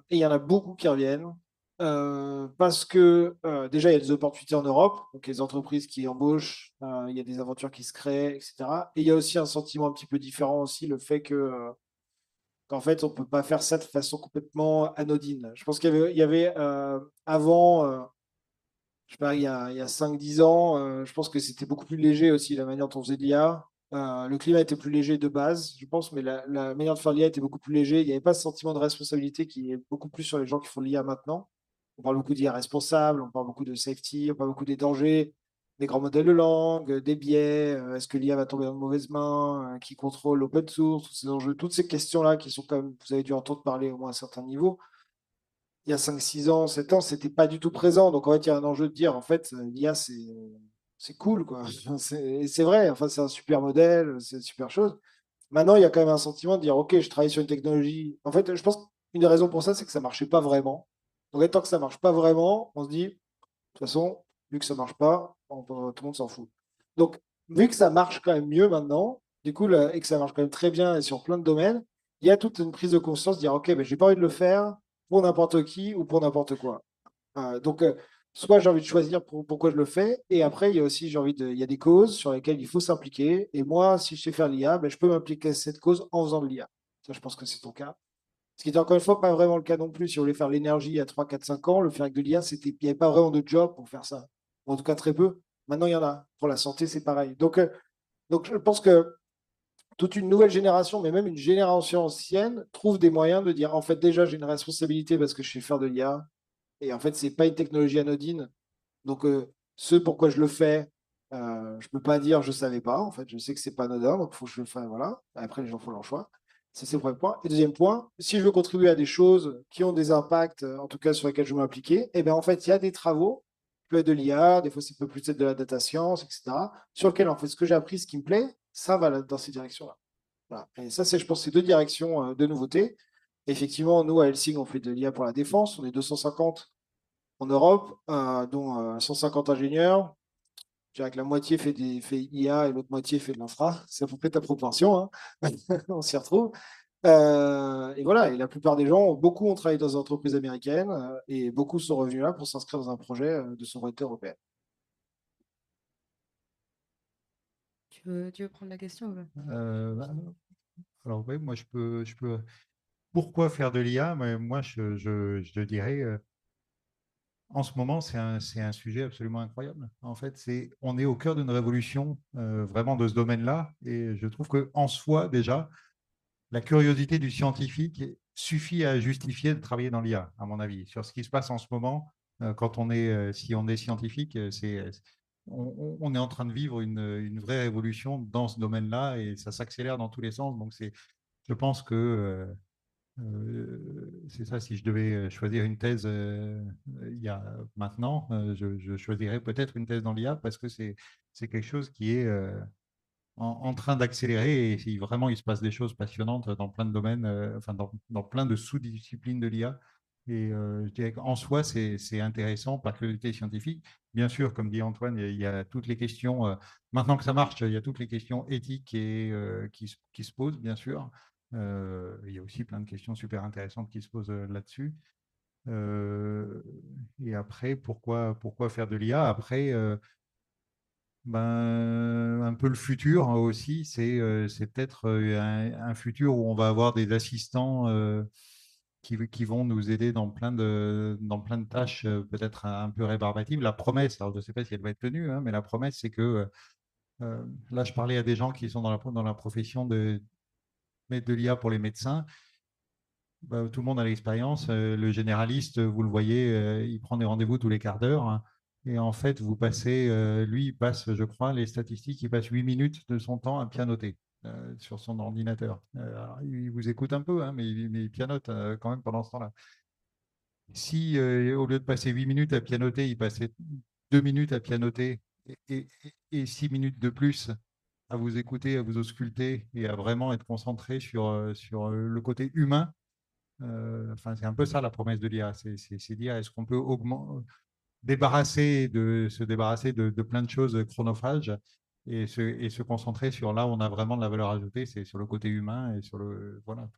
Et il y en a beaucoup qui reviennent parce que déjà, il y a des opportunités en Europe, donc les entreprises qui embauchent, il y a des aventures qui se créent, etc. Et il y a aussi un sentiment un petit peu différent aussi, le fait qu'en fait, on ne peut pas faire ça de façon complètement anodine. Je pense qu'il y avait avant, je sais pas, il y a 5-10 ans, je pense que c'était beaucoup plus léger aussi la manière dont on faisait de l'IA. Le climat était plus léger de base, je pense, mais la manière de faire l'IA était beaucoup plus léger. Il n'y avait pas ce sentiment de responsabilité qui est beaucoup plus sur les gens qui font l'IA maintenant. On parle beaucoup d'IA responsable, on parle beaucoup de safety, on parle beaucoup des dangers, des grands modèles de langue, des biais, est-ce que l'IA va tomber dans de mauvaises mains, qui contrôle l'open source, tous ces enjeux, toutes ces questions-là qui sont quand même, vous avez dû entendre parler au moins à un certain niveau. Il y a 5, 6 ans, 7 ans, c'était pas du tout présent. Donc en fait, il y a un enjeu de dire, en fait, l'IA, c'est cool, quoi. Et c'est vrai, enfin, c'est un super modèle, c'est une super chose. Maintenant, il y a quand même un sentiment de dire, OK, je travaille sur une technologie. En fait, je pense qu'une des raisons pour ça, c'est que ça marchait pas vraiment. Donc, tant que ça marche pas vraiment, on se dit, de toute façon, vu que ça marche pas, tout le monde s'en fout. Donc, vu que ça marche quand même mieux maintenant, du coup, et que ça marche quand même très bien et sur plein de domaines, il y a toute une prise de conscience de dire, OK, ben, j'ai pas envie de le faire pour n'importe qui ou pour n'importe quoi. Donc, soit j'ai envie de choisir pourquoi je le fais, et après, il y a aussi, il y a des causes sur lesquelles il faut s'impliquer. Et moi, si je sais faire l'IA, ben, je peux m'impliquer à cette cause en faisant de l'IA. Ça, je pense que c'est ton cas. Ce qui est encore une fois pas vraiment le cas non plus. Si on voulait faire l'énergie il y a 3, 4, 5 ans, le faire avec de l'IA, il n'y avait pas vraiment de job pour faire ça. En tout cas, très peu. Maintenant, il y en a. Pour la santé, c'est pareil. Donc, je pense que toute une nouvelle génération, mais même une génération ancienne, trouve des moyens de dire, en fait, déjà, j'ai une responsabilité parce que je sais faire de l'IA. Et en fait, c'est pas une technologie anodine. Donc, ce pourquoi je le fais, je peux pas dire je savais pas. En fait, je sais que c'est pas anodin, donc il faut que je le fasse. Voilà. Après, les gens font leur choix. Ça, c'est le premier point. Et deuxième point, si je veux contribuer à des choses qui ont des impacts, en tout cas sur lesquels je veux m'impliquer, eh bien, en fait, il y a des travaux, ça peut être de l'IA, des fois, ça peut plus être de la data science, etc., sur lesquels, en fait, ce que j'ai appris, ce qui me plaît, ça va dans ces directions-là. Voilà. Et ça, c'est, je pense, ces deux directions de nouveautés. Effectivement, nous, à Helsing, on fait de l'IA pour la défense. On est 250 en Europe, dont 150 ingénieurs. Je dirais que la moitié fait IA et l'autre moitié fait de l'infra. C'est à peu près ta proportion, hein. On s'y retrouve. Et voilà, et la plupart des gens, beaucoup ont travaillé dans des entreprises américaines et beaucoup sont revenus là pour s'inscrire dans un projet de souveraineté européenne. Tu veux prendre la question Bah, alors oui, moi je peux. Pourquoi faire de l'IA? Moi, je dirais, en ce moment, c'est un sujet absolument incroyable. En fait, on est au cœur d'une révolution vraiment de ce domaine-là, et je trouve que en soi déjà, la curiosité du scientifique suffit à justifier de travailler dans l'IA, à mon avis. Sur ce qui se passe en ce moment, si on est scientifique, on est en train de vivre une vraie révolution dans ce domaine-là et ça s'accélère dans tous les sens. Donc, je pense que c'est ça, si je devais choisir une thèse il y a maintenant, je choisirais peut-être une thèse dans l'IA parce que c'est quelque chose qui est en train d'accélérer et si vraiment il se passe des choses passionnantes dans plein de domaines, enfin dans plein de sous-disciplines de l'IA. Et je dirais qu'en soi, c'est intéressant par curiosité scientifique. Bien sûr, comme dit Antoine, il y a toutes les questions, maintenant que ça marche, il y a toutes les questions éthiques qui se posent, bien sûr. Il y a aussi plein de questions super intéressantes qui se posent là-dessus. Et après, pourquoi faire de l'IA? Après, un peu le futur aussi, c'est peut-être un futur où on va avoir des assistants qui vont nous aider dans plein de tâches peut-être un peu rébarbatives. La promesse, alors je ne sais pas si elle va être tenue, hein, mais la promesse, c'est que là, je parlais à des gens qui sont dans la profession de l'IA pour les médecins. Bah, tout le monde a l'expérience. Le généraliste, vous le voyez, il prend des rendez-vous tous les quarts d'heure, hein. Et en fait, lui, il passe, je crois, les statistiques, il passe 8 minutes de son temps à pianoter sur son ordinateur. Alors, il vous écoute un peu, hein, mais il pianote quand même pendant ce temps-là. Si au lieu de passer 8 minutes à pianoter, il passait 2 minutes à pianoter et 6 minutes de plus à vous écouter, à vous ausculter et à vraiment être concentré sur le côté humain. Enfin, c'est un peu ça la promesse de l'IA, c'est dire est-ce qu'on peut se débarrasser de plein de choses chronophages et se concentrer sur là où on a vraiment de la valeur ajoutée, c'est sur le côté humain et sur le voilà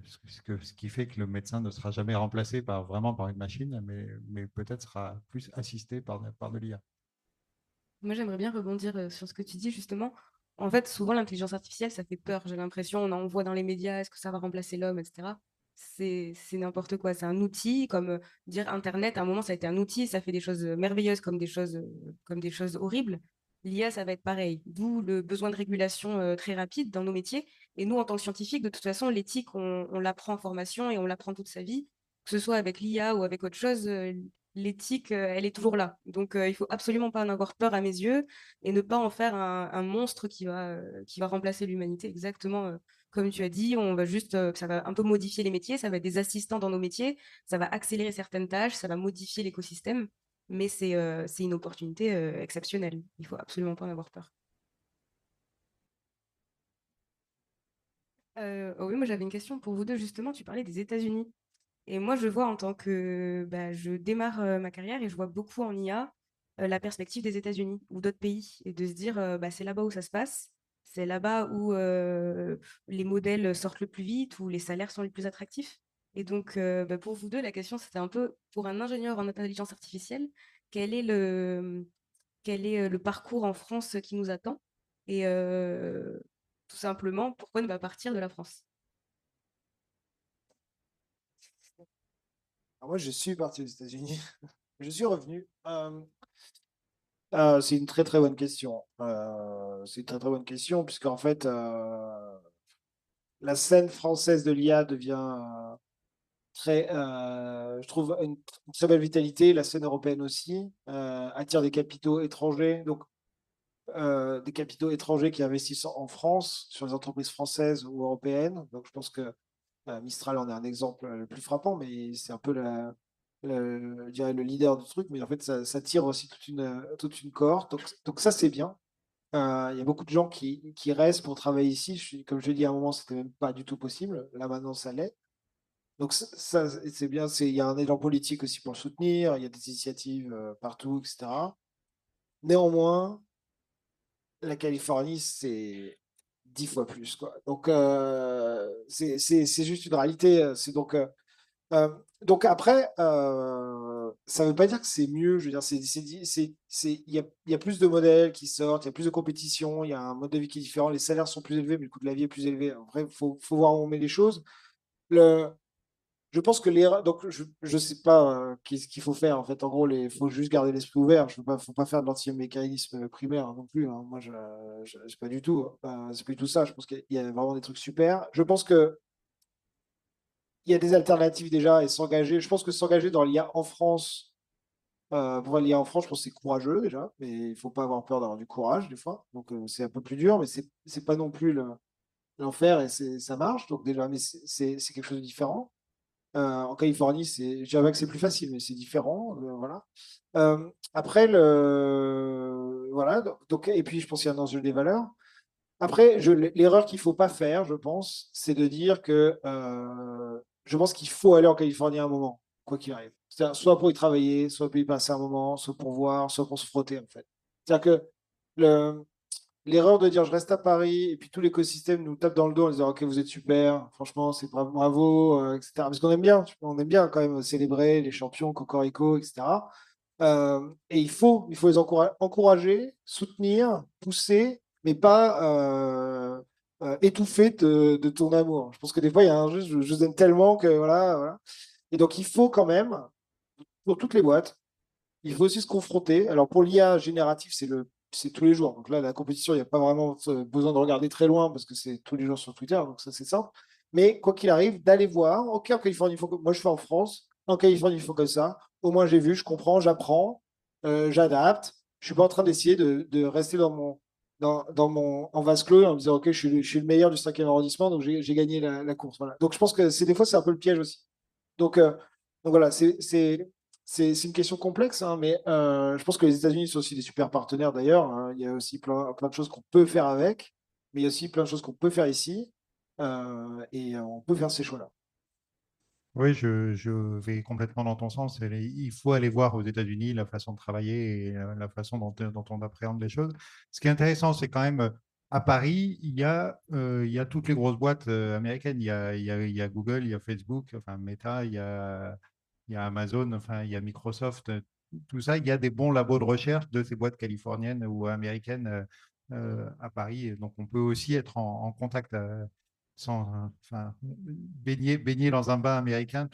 ce qui fait que le médecin ne sera jamais remplacé vraiment par une machine, mais peut-être sera plus assisté par de l'IA. Moi, j'aimerais bien rebondir sur ce que tu dis, justement. En fait, souvent, l'intelligence artificielle, ça fait peur. J'ai l'impression, on en voit dans les médias, est-ce que ça va remplacer l'homme, etc. C'est n'importe quoi. C'est un outil, comme dire Internet, à un moment, ça a été un outil, ça fait des choses merveilleuses comme des choses horribles. L'IA, ça va être pareil. D'où le besoin de régulation très rapide dans nos métiers. Et nous, en tant que scientifiques, de toute façon, l'éthique, on l'apprend en formation et on l'apprend toute sa vie, que ce soit avec l'IA ou avec autre chose. L'éthique, elle est toujours là. Donc, il faut absolument pas en avoir peur à mes yeux et ne pas en faire un monstre qui va remplacer l'humanité. Exactement comme tu as dit, on va juste, ça va un peu modifier les métiers, ça va être des assistants dans nos métiers, ça va accélérer certaines tâches, ça va modifier l'écosystème, mais c'est une opportunité exceptionnelle. Il faut absolument pas en avoir peur. Oh oui, moi j'avais une question pour vous deux, justement, tu parlais des États-Unis. Et moi, je vois en tant que je démarre ma carrière et je vois beaucoup en IA la perspective des États-Unis ou d'autres pays et de se dire c'est là-bas où ça se passe, c'est là-bas où les modèles sortent le plus vite, où les salaires sont les plus attractifs. Et donc, pour vous deux, la question c'était un peu pour un ingénieur en intelligence artificielle, quel est le parcours en France qui nous attend et tout simplement pourquoi ne pas partir de la France? Alors moi, je suis parti aux États-Unis. Je suis revenu. C'est une très très bonne question. C'est une très très bonne question, puisqu'en fait, la scène française de l'IA devient je trouve, une très belle vitalité. La scène européenne aussi attire des capitaux étrangers. Donc, des capitaux étrangers qui investissent en France, sur les entreprises françaises ou européennes. Donc, je pense que Mistral en est un exemple le plus frappant, mais c'est un peu je dirais le leader du truc. Mais en fait, ça tire aussi toute une cohorte. Donc ça, c'est bien. Il y a beaucoup de gens qui restent pour travailler ici. Comme je l'ai dit à un moment, c'était même pas du tout possible. Là, maintenant, ça l'est. Donc ça, c'est bien. Il y a un élan politique aussi pour le soutenir. Il y a des initiatives partout, etc. Néanmoins, la Californie, c'est 10 fois plus, quoi. Donc, c'est juste une réalité. Euh, donc après, ça ne veut pas dire que c'est mieux. Je veux dire, il y a plus de modèles qui sortent, il y a plus de compétition, il y a un mode de vie qui est différent, les salaires sont plus élevés, mais le coût de la vie est plus élevé. En vrai, faut voir où on met les choses. Le, je pense que l'erreur, donc je sais pas qu'est-ce qu'il faut faire en fait. En gros, il faut juste garder l'esprit ouvert. Faut pas faire de l'antimécanisme primaire non plus, hein. Moi, c'est pas du tout. C'est pas du tout ça. Je pense qu'il y a vraiment des trucs super. Je pense que il y a des alternatives déjà et s'engager. Je pense que s'engager dans l'IA en France, pour l'IA en France, je pense que c'est courageux déjà, mais il faut pas avoir peur d'avoir du courage des fois. Donc c'est un peu plus dur, mais c'est pas non plus l'enfer et ça marche. Donc déjà, mais c'est quelque chose de différent. En Californie, je dirais que c'est plus facile, mais c'est différent. Voilà. Après, voilà. Donc, et puis, je pense qu'il y a un enjeu des valeurs. Après, l'erreur qu'il ne faut pas faire, je pense, c'est de dire que je pense qu'il faut aller en Californie à un moment, quoi qu'il arrive. C'est-à-dire, soit pour y travailler, soit pour y passer un moment, soit pour voir, soit pour se frotter, en fait. C'est-à-dire que l'erreur de dire je reste à Paris et puis tout l'écosystème nous tape dans le dos en disant ok vous êtes super, franchement c'est bravo, etc. Parce qu'on aime bien, on aime bien quand même célébrer les champions, Cocorico, etc. Et il faut les encourager, soutenir, pousser, mais pas étouffer de ton amour. Je pense que des fois il y a un jeu, je vous aime tellement que voilà, voilà. Et donc il faut quand même, pour toutes les boîtes, il faut aussi se confronter. Alors pour l'IA génératif, c'est tous les jours. Donc là, la compétition, il n'y a pas vraiment besoin de regarder très loin parce que c'est tous les jours sur Twitter, donc ça c'est simple. Mais quoi qu'il arrive, d'aller voir, ok, en Californie, moi je fais en France, en Californie, il faut comme ça. Au moins j'ai vu, je comprends, j'apprends, j'adapte. Je suis pas en train d'essayer de rester dans mon en vase clos en me disant ok, je suis le meilleur du 5e arrondissement, donc j'ai gagné la course. Voilà. Donc je pense que des fois c'est un peu le piège aussi. Donc Donc voilà, c'est une question complexe, hein, mais je pense que les États-Unis sont aussi des super partenaires d'ailleurs, hein. Il y a aussi plein de choses qu'on peut faire avec, mais il y a aussi plein de choses qu'on peut faire ici, et on peut faire ces choix-là. Oui, je vais complètement dans ton sens. Il faut aller voir aux États-Unis la façon de travailler et la façon dont on appréhende les choses. Ce qui est intéressant, c'est quand même à Paris, il y a toutes les grosses boîtes américaines. Il y a Google, il y a Facebook, enfin Meta, il y a Amazon, enfin il y a Microsoft. Tout ça, il y a des bons labos de recherche de ces boîtes californiennes ou américaines à Paris. Donc on peut aussi être en contact enfin, baigner dans un bain américain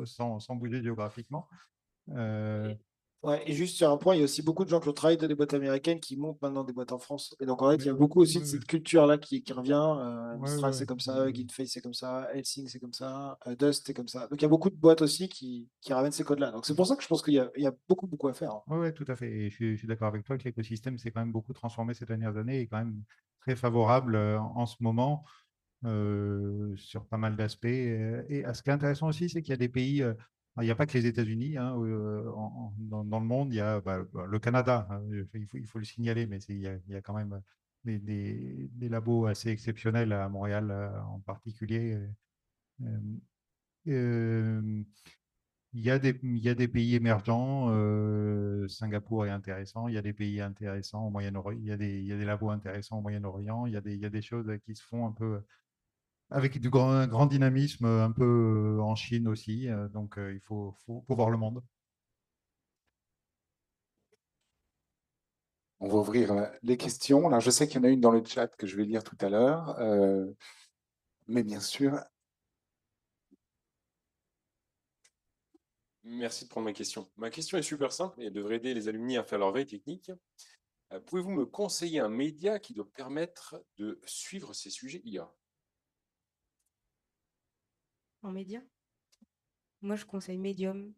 sans bouger géographiquement. Euh, Ouais, et juste sur un point, il y a aussi beaucoup de gens qui ont travaillé dans des boîtes américaines qui montent maintenant des boîtes en France. Et donc en fait, il y a beaucoup aussi de ouais, cette culture-là qui revient. ouais, Mistral, c'est ouais. comme ça, GitFace, c'est comme ça, Helsing, c'est comme ça, Dust, c'est comme ça. Donc il y a beaucoup de boîtes aussi qui ramènent ces codes-là. Donc c'est pour ça que je pense qu'il y a beaucoup à faire, hein. Ouais, ouais, tout à fait. Et je suis d'accord avec toi que l'écosystème s'est quand même beaucoup transformé ces dernières années et quand même très favorable en ce moment sur pas mal d'aspects. Et ce qui est intéressant aussi, c'est qu'il y a des pays, il n'y a pas que les États-Unis hein, dans le monde, il y a le Canada, hein, il faut le signaler, mais il y a quand même des labos assez exceptionnels à Montréal en particulier. Euh, euh, il y a des pays émergents. Singapour est intéressant. Il y a des pays intéressants au Moyen-Orient. Il y a des labos intéressants au Moyen-Orient. Il y a des choses qui se font un peu avec du grand dynamisme, un peu en Chine aussi. Donc, faut voir le monde. On va ouvrir les questions. Alors, je sais qu'il y en a une dans le chat que je vais lire tout à l'heure. Mais bien sûr, Merci de prendre ma question. Ma question est super simple et elle devrait aider les alumni à faire leur veille technique. Pouvez-vous me conseiller un média qui doit permettre de suivre ces sujets IA? En média, moi, je conseille Medium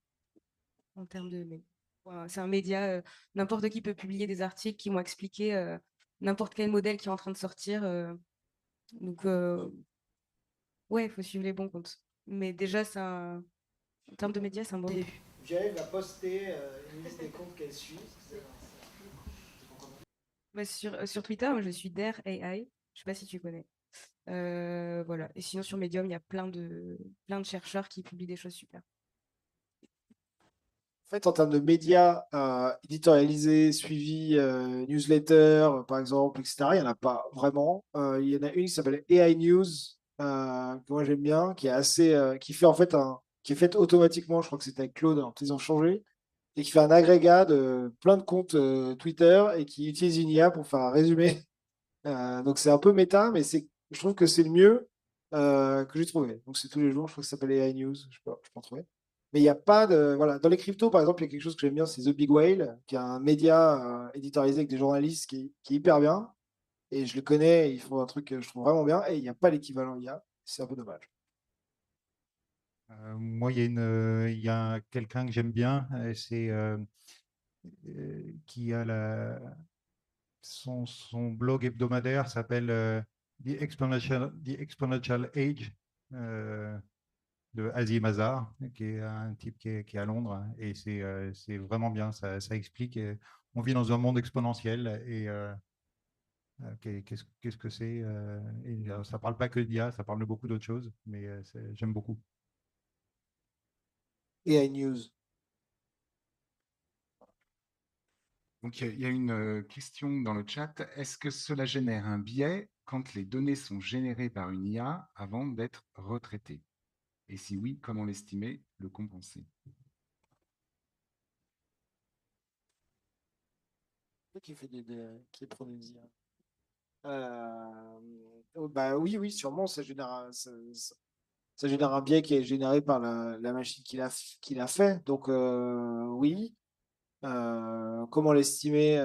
en termes de. Voilà, c'est un média, n'importe qui peut publier des articles qui vont expliquer n'importe quel modèle qui est en train de sortir. Donc, ouais, il faut suivre les bons comptes. Mais déjà, en termes de médias, c'est un bon début. J'arrive à poster une liste des comptes qu'elle suit. Bah, sur Twitter, moi, je suis Der AI. Je sais pas si tu connais. Voilà. Et sinon, sur Medium, il y a plein de chercheurs qui publient des choses super. En fait, en termes de médias éditorialisés, suivis, newsletters, par exemple, etc., il n'y en a pas vraiment. Il y en a une qui s'appelle AI News, que moi j'aime bien, qui est assez, qui fait en fait qui est faite automatiquement. Je crois que c'était avec Claude, alors ils ont changé, et qui fait un agrégat de plein de comptes Twitter et qui utilise une IA pour faire un résumé. Donc c'est un peu méta, mais je trouve que c'est le mieux que j'ai trouvé. Donc c'est tous les jours, je crois que ça s'appelle AI News, je peux en trouver. Mais il n'y a pas de. Voilà. Dans les cryptos, par exemple, il y a quelque chose que j'aime bien, c'est The Big Whale, qui est un média éditorialisé avec des journalistes qui est hyper bien. Et je le connais, ils font un truc que je trouve vraiment bien. Et il n'y a pas l'équivalent IA. C'est un peu dommage. Moi, il y a quelqu'un que j'aime bien, c'est qui a son blog hebdomadaire s'appelle The Exponential Age. De Azim Mazar, qui est un type qui est à Londres, hein, et c'est vraiment bien, ça explique. On vit dans un monde exponentiel et qu'est-ce que c'est et ça parle pas que d'IA, ça parle de beaucoup d'autres choses, mais j'aime beaucoup. AI News. donc il y a une question dans le chat. Est-ce que cela génère un biais quand les données sont générées par une IA avant d'être retraitées? Et si oui, comment l'estimer, le compenser? Qui fait qui produit des IA. Bah oui, sûrement, ça génère un biais qui est généré par la machine qui l'a fait. Donc oui. Comment l'estimer?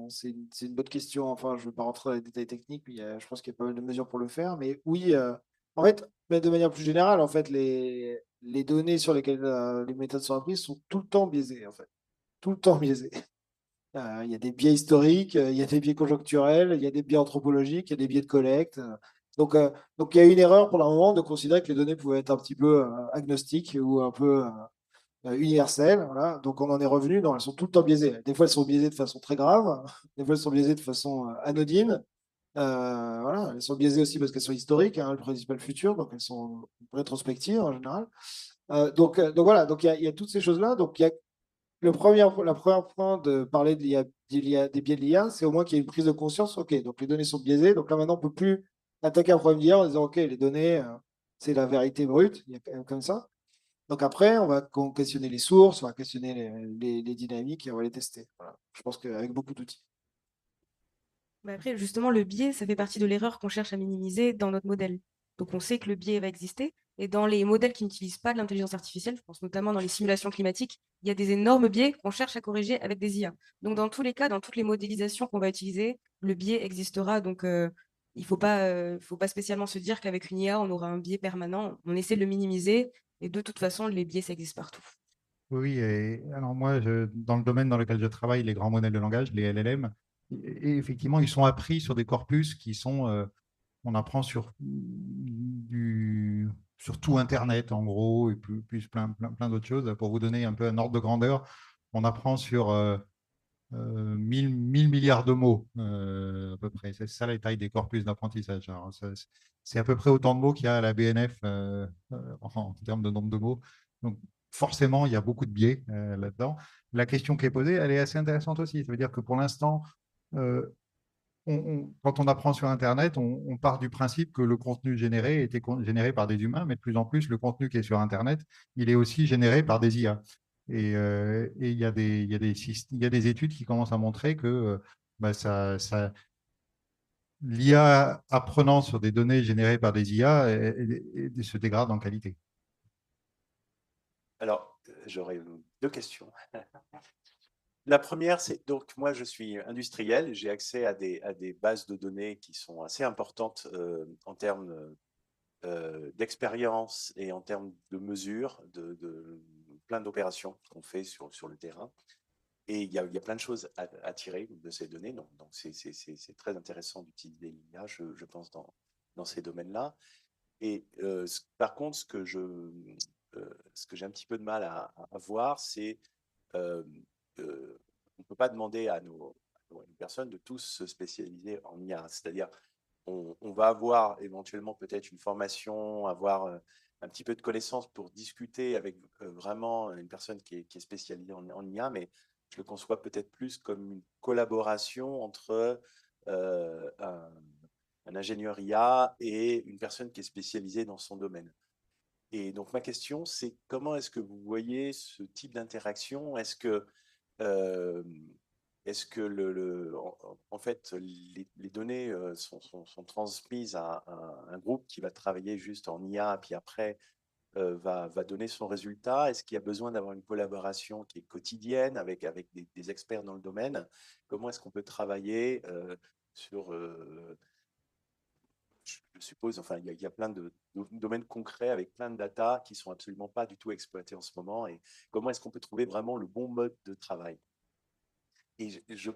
C'est une bonne question. Enfin, je ne vais pas rentrer dans les détails techniques, mais je pense qu'il y a pas mal de mesures pour le faire. Mais oui, en fait, mais de manière plus générale, en fait, les données sur lesquelles les méthodes sont apprises sont tout le temps biaisées, en fait. Tout le temps biaisées. Il y a des biais historiques, il y a des biais conjoncturels, il y a des biais anthropologiques, il y a des biais de collecte. Donc il y a une erreur pour le moment de considérer que les données pouvaient être un petit peu agnostiques ou un peu universelles. Voilà. Donc, on en est revenu elles sont tout le temps biaisées. Des fois, elles sont biaisées de façon très grave. Des fois, elles sont biaisées de façon anodine. Voilà. Elles sont biaisées aussi parce qu'elles sont historiques, hein, elles ne prédisent pas le futur, donc elles sont rétrospectives en général. Donc voilà, donc il y a toutes ces choses-là. Donc il y a la première point de parler de des biais de l'IA, c'est au moins qu'il y ait une prise de conscience. OK, donc les données sont biaisées. Donc là, maintenant, on ne peut plus attaquer un problème d'IA en disant OK, les données, c'est la vérité brute. Il y a quand même comme ça. Donc après, on va questionner les sources, on va questionner les dynamiques et on va les tester. Voilà. Je pense qu'avec beaucoup d'outils. Mais après, justement, le biais, ça fait partie de l'erreur qu'on cherche à minimiser dans notre modèle. Donc, on sait que le biais va exister. Et dans les modèles qui n'utilisent pas de l'intelligence artificielle, je pense notamment dans les simulations climatiques, il y a des énormes biais qu'on cherche à corriger avec des IA. Donc, dans tous les cas, dans toutes les modélisations qu'on va utiliser, le biais existera. Donc, il faut pas spécialement se dire qu'avec une IA, on aura un biais permanent. On essaie de le minimiser. Et de toute façon, les biais, ça existe partout. Oui, et alors moi, dans le domaine dans lequel je travaille, les grands modèles de langage, les LLM, et effectivement, ils sont appris sur des corpus qui sont, on apprend sur tout Internet, en gros, et plus plein d'autres choses. Pour vous donner un peu un ordre de grandeur, on apprend sur 1000 milliards de mots, à peu près. C'est ça la taille des corpus d'apprentissage. Alors, c'est à peu près autant de mots qu'il y a à la BNF en termes de nombre de mots. Donc, forcément, il y a beaucoup de biais là-dedans. La question qui est posée, elle est assez intéressante aussi. Ça veut dire que pour l'instant, euh, quand on apprend sur Internet, on part du principe que le contenu généré était généré par des humains, mais de plus en plus, le contenu qui est sur Internet, il est aussi généré par des IA. Et il y a des études qui commencent à montrer que bah, l'IA apprenant sur des données générées par des IA se dégrade en qualité. Alors, j'aurais deux questions. La première, c'est donc moi, je suis industriel, j'ai accès à des bases de données qui sont assez importantes en termes d'expérience et en termes de mesures, de plein d'opérations qu'on fait sur le terrain. Et il y a plein de choses à tirer de ces données. Donc c'est très intéressant d'utiliser l'IA, je pense, dans ces domaines-là. Et par contre, ce que j'ai un petit peu de mal à voir, c'est euh, on ne peut pas demander à nos personnes de tous se spécialiser en IA. C'est-à-dire, on va avoir éventuellement peut-être une formation, avoir un petit peu de connaissances pour discuter avec vraiment une personne qui est spécialisée en IA, mais je le conçois peut-être plus comme une collaboration entre un ingénieur IA et une personne qui est spécialisée dans son domaine. Et donc ma question, c'est comment est-ce que vous voyez ce type d'interaction? Euh, est-ce que en fait les données sont transmises à un groupe qui va travailler juste en IA, puis après va donner son résultat? Est-ce qu'il y a besoin d'avoir une collaboration qui est quotidienne avec des experts dans le domaine? Comment est-ce qu'on peut travailler sur je suppose, enfin, il y a plein de domaines concrets avec plein de data qui sont absolument pas du tout exploités en ce moment. Et comment est-ce qu'on peut trouver vraiment le bon mode de travail? Et je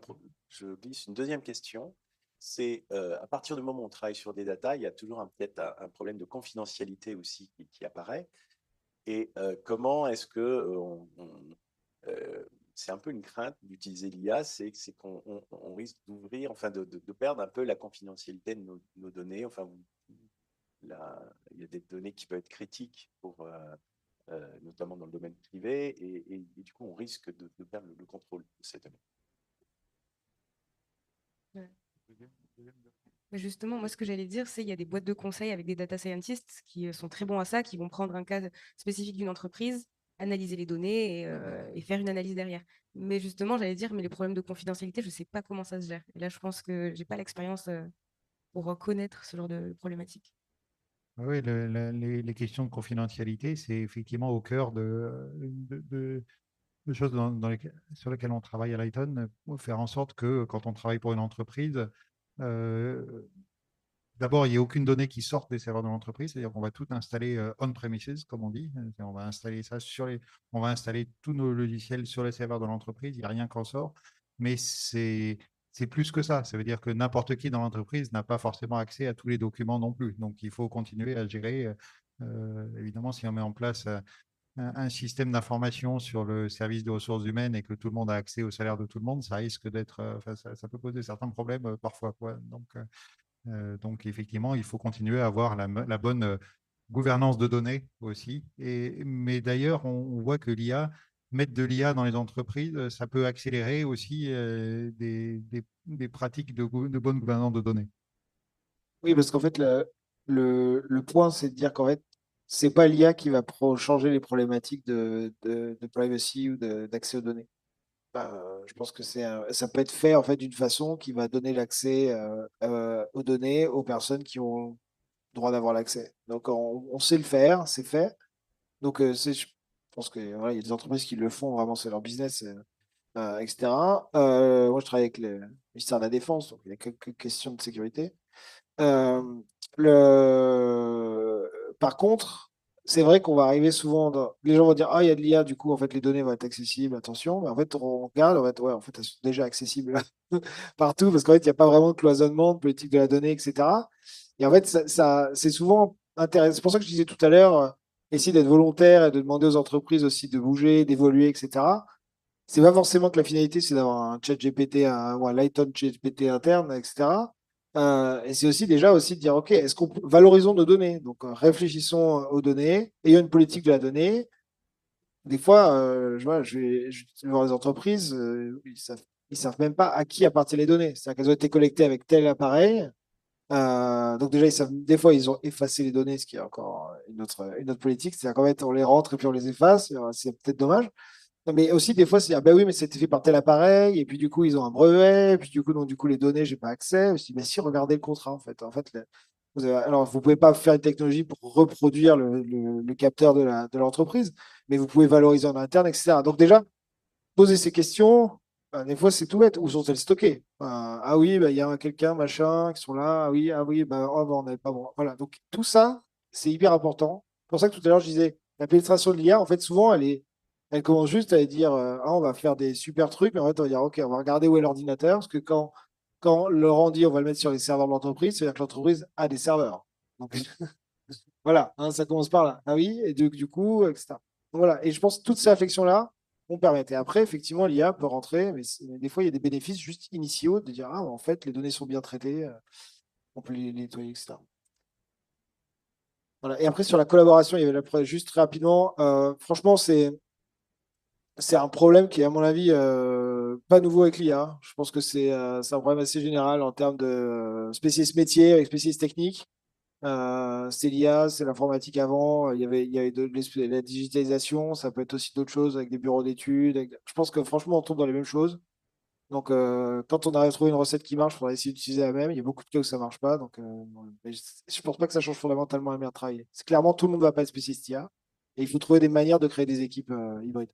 glisse une deuxième question. C'est à partir du moment où on travaille sur des data, il y a toujours peut-être un problème de confidentialité aussi qui apparaît. Et comment est-ce que c'est un peu une crainte d'utiliser l'IA, c'est qu'on risque d'ouvrir, enfin de perdre un peu la confidentialité de nos données. Enfin, il y a des données qui peuvent être critiques pour, notamment dans le domaine privé, et du coup, on risque de perdre le contrôle de ces données. Ouais. Mais justement, moi, ce que j'allais dire, c'est qu'il y a des boîtes de conseil avec des data scientists qui sont très bons à ça, qui vont prendre un cas spécifique d'une entreprise, analyser les données et faire une analyse derrière. Mais justement, j'allais dire, mais les problèmes de confidentialité, je ne sais pas comment ça se gère. Et là, je pense que je n'ai pas l'expérience pour reconnaître ce genre de problématique. Oui, les questions de confidentialité, c'est effectivement au cœur de choses sur lesquelles on travaille à Lighton, pour faire en sorte que quand on travaille pour une entreprise, d'abord, il n'y a aucune donnée qui sorte des serveurs de l'entreprise, c'est-à-dire qu'on va tout installer on-premises, comme on dit. On va installer ça on va installer tous nos logiciels sur les serveurs de l'entreprise, il n'y a rien qu'en sort. Mais c'est plus que ça. Ça veut dire que n'importe qui dans l'entreprise n'a pas forcément accès à tous les documents non plus. Donc, il faut continuer à gérer. Évidemment, si on met en place un système d'information sur le service de ressources humaines et que tout le monde a accès au salaire de tout le monde, ça risque d'être, ça peut poser certains problèmes parfois, quoi. Donc, effectivement, il faut continuer à avoir la bonne gouvernance de données aussi. Mais d'ailleurs, on voit que mettre de l'IA dans les entreprises, ça peut accélérer aussi des pratiques de bonne gouvernance de données. Oui, parce qu'en fait, le point, c'est de dire qu'en fait, c'est pas l'IA qui va changer les problématiques de privacy ou d'accès aux données. Je pense que ça peut être fait en fait d'une façon qui va donner l'accès aux données aux personnes qui ont le droit d'avoir l'accès. Donc on sait le faire, c'est fait. Donc je pense que voilà, il y a des entreprises qui le font vraiment, c'est leur business, etc. Moi, je travaille avec le ministère de la Défense, donc il y a quelques questions de sécurité. Euh, Par contre, c'est vrai qu'on va arriver souvent les gens vont dire, ah, il y a de l'IA, du coup, en fait, les données vont être accessibles, attention. Mais en fait, on regarde, en fait, ouais, en fait, elles sont déjà accessibles partout, parce qu'en fait, il n'y a pas vraiment de cloisonnement, de politique de la donnée, etc. Et en fait, c'est souvent intéressant. C'est pour ça que je disais tout à l'heure, essayer d'être volontaire et de demander aux entreprises aussi de bouger, d'évoluer, etc. C'est pas forcément que la finalité, c'est d'avoir un chat GPT ou un Lighton GPT interne, etc. Et c'est aussi déjà aussi de dire, OK, est-ce qu'on valorisons nos données? Donc, réfléchissons aux données, ayons une politique de la donnée. Des fois, je vais voir les entreprises, ils savent même pas à qui appartiennent les données. C'est-à-dire qu'elles ont été collectées avec tel appareil. Donc déjà, des fois, ils ont effacé les données, ce qui est encore une autre politique. C'est-à-dire qu'en fait, on les rentre et puis on les efface. C'est peut-être dommage. Non, mais aussi, des fois, c'est dire, ben oui, mais c'était fait par tel appareil, et puis du coup, ils ont un brevet, et puis du coup, les données, j'ai pas accès. Je me suis dit, ben si, regardez le contrat, en fait. Alors, vous pouvez pas faire une technologie pour reproduire le capteur de l'entreprise, mais vous pouvez valoriser en interne, etc. Donc, déjà, poser ces questions, des fois, c'est tout bête. Où sont-elles stockées? Ah oui, ben, il y a quelqu'un, machin, qui sont là. Ah oui, ben, oh, ben, on n'avait pas bon. Voilà. Donc, tout ça, c'est hyper important. C'est pour ça que tout à l'heure, je disais, la pénétration de l'IA, en fait, souvent, elle commence juste à dire, ah, on va faire des super trucs, mais en fait, on va dire, OK, on va regarder où est l'ordinateur, parce que quand Laurent dit, on va le mettre sur les serveurs de l'entreprise, c'est-à-dire que l'entreprise a des serveurs. Donc, voilà, hein, ça commence par là. Ah oui, et du coup, etc. Donc, voilà, et je pense que toutes ces réflexions-là vont permettre. Et après, effectivement, l'IA peut rentrer, mais des fois, il y a des bénéfices juste initiaux de dire, ah, en fait, les données sont bien traitées, on peut les nettoyer, etc. Voilà. Et après, sur la collaboration, il y avait juste rapidement, franchement, c'est un problème qui est, à mon avis, pas nouveau avec l'IA. Je pense que c'est un problème assez général en termes de spécialistes métiers avec spécialistes techniques. C'est l'IA, c'est l'informatique avant. Il y avait la digitalisation. Ça peut être aussi d'autres choses avec des bureaux d'études. Je pense que franchement, on tombe dans les mêmes choses. Donc, quand on arrive à trouver une recette qui marche, il faudra essayer d'utiliser la même. Il y a beaucoup de cas où ça marche pas. Donc, mais je pense pas que ça change fondamentalement la manière de travailler. C'est clairement, tout le monde ne va pas être spécialiste IA. Et il faut trouver des manières de créer des équipes hybrides.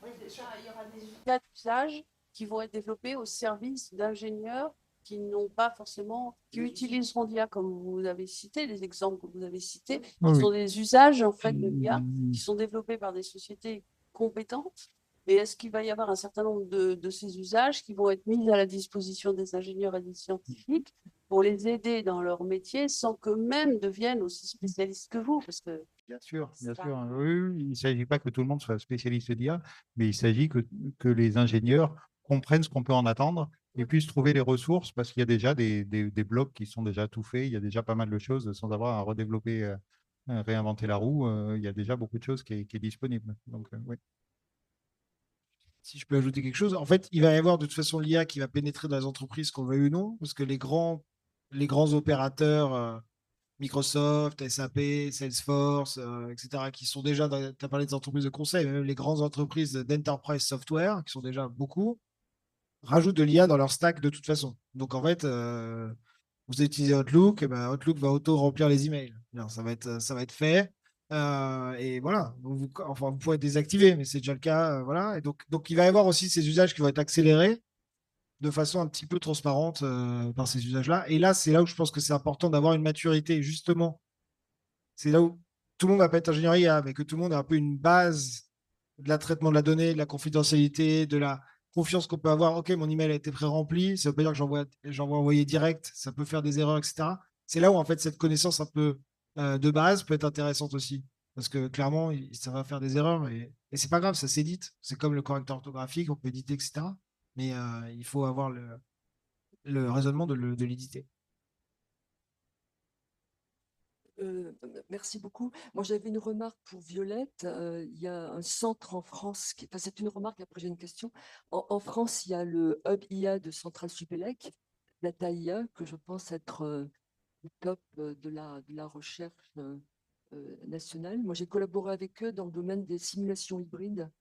Oui, déjà, il y aura des cas d'usage qui vont être développés au service d'ingénieurs qui n'ont pas forcément, qui utiliseront l'IA comme vous avez cité, les exemples que vous avez cités, qui sont des usages en fait de l'IA qui sont développés par des sociétés compétentes. Et est-ce qu'il va y avoir un certain nombre de ces usages qui vont être mis à la disposition des ingénieurs et des scientifiques pour les aider dans leur métier sans qu'eux-mêmes deviennent aussi spécialistes que vous, parce que Bien sûr, bien sûr. Oui, il ne s'agit pas que tout le monde soit spécialiste d'IA, mais il s'agit que les ingénieurs comprennent ce qu'on peut en attendre et puissent trouver les ressources parce qu'il y a déjà des blocs qui sont déjà tout faits, il y a déjà pas mal de choses sans avoir à redévelopper, réinventer la roue. Il y a déjà beaucoup de choses qui est disponible. Donc, oui. Si je peux ajouter quelque chose, en fait, il va y avoir de toute façon l'IA qui va pénétrer dans les entreprises, qu'on le veuille ou non, parce que les grands opérateurs, Microsoft, SAP, Salesforce, etc., qui sont déjà, tu as parlé des entreprises de conseil, mais même les grandes entreprises d'enterprise software, qui sont déjà beaucoup, rajoutent de l'IA dans leur stack de toute façon. Donc, en fait, vous utilisez Outlook, et ben, Outlook va auto-remplir les emails. Alors, ça va être fait. Et voilà, vous pourrez désactiver, mais c'est déjà le cas. Voilà. Et donc, il va y avoir aussi ces usages qui vont être accélérés de façon un petit peu transparente par ces usages-là. Et là, c'est là où je pense que c'est important d'avoir une maturité, justement. C'est là où tout le monde ne va pas être ingénieur IA, mais que tout le monde a un peu une base de la traitement de la donnée, de la confidentialité, de la confiance qu'on peut avoir. OK, mon email a été pré-rempli, ça ne veut pas dire que j'envoie envoyer direct, ça peut faire des erreurs, etc. C'est là où, en fait, cette connaissance un peu de base peut être intéressante aussi. parce que clairement, ça va faire des erreurs et c'est pas grave, ça s'édite. C'est comme le correcteur orthographique, on peut éditer, etc. Mais il faut avoir le raisonnement de l'éditer. Merci beaucoup. Moi, j'avais une remarque pour Violette. Il y a un centre en France, enfin, c'est une remarque, après j'ai une question. En France, il y a le hub IA de Centrale Supélec, Data IA, que je pense être le top de la recherche nationale. Moi, j'ai collaboré avec eux dans le domaine des simulations hybrides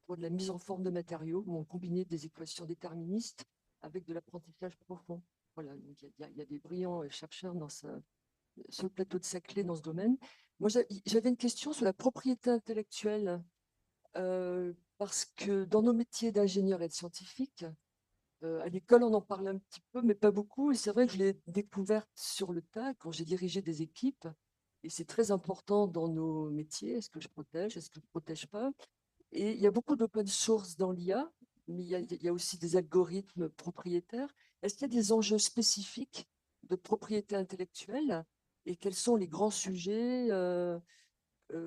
pour de la mise en forme de matériaux, où on combinait des équations déterministes avec de l'apprentissage profond. Voilà, donc il y a des brillants chercheurs sur le plateau de Saclay dans ce domaine. Moi, j'avais une question sur la propriété intellectuelle, parce que dans nos métiers d'ingénieur et de scientifique, à l'école, on en parle un petit peu, mais pas beaucoup. Et c'est vrai que je l'ai découverte sur le tas quand j'ai dirigé des équipes. Et c'est très important dans nos métiers. Est-ce que je protège? Est-ce que je ne protège pas? Et il y a beaucoup d'open source dans l'IA, mais il y a aussi des algorithmes propriétaires. Est-ce qu'il y a des enjeux spécifiques de propriété intellectuelle et quels sont les grands sujets ou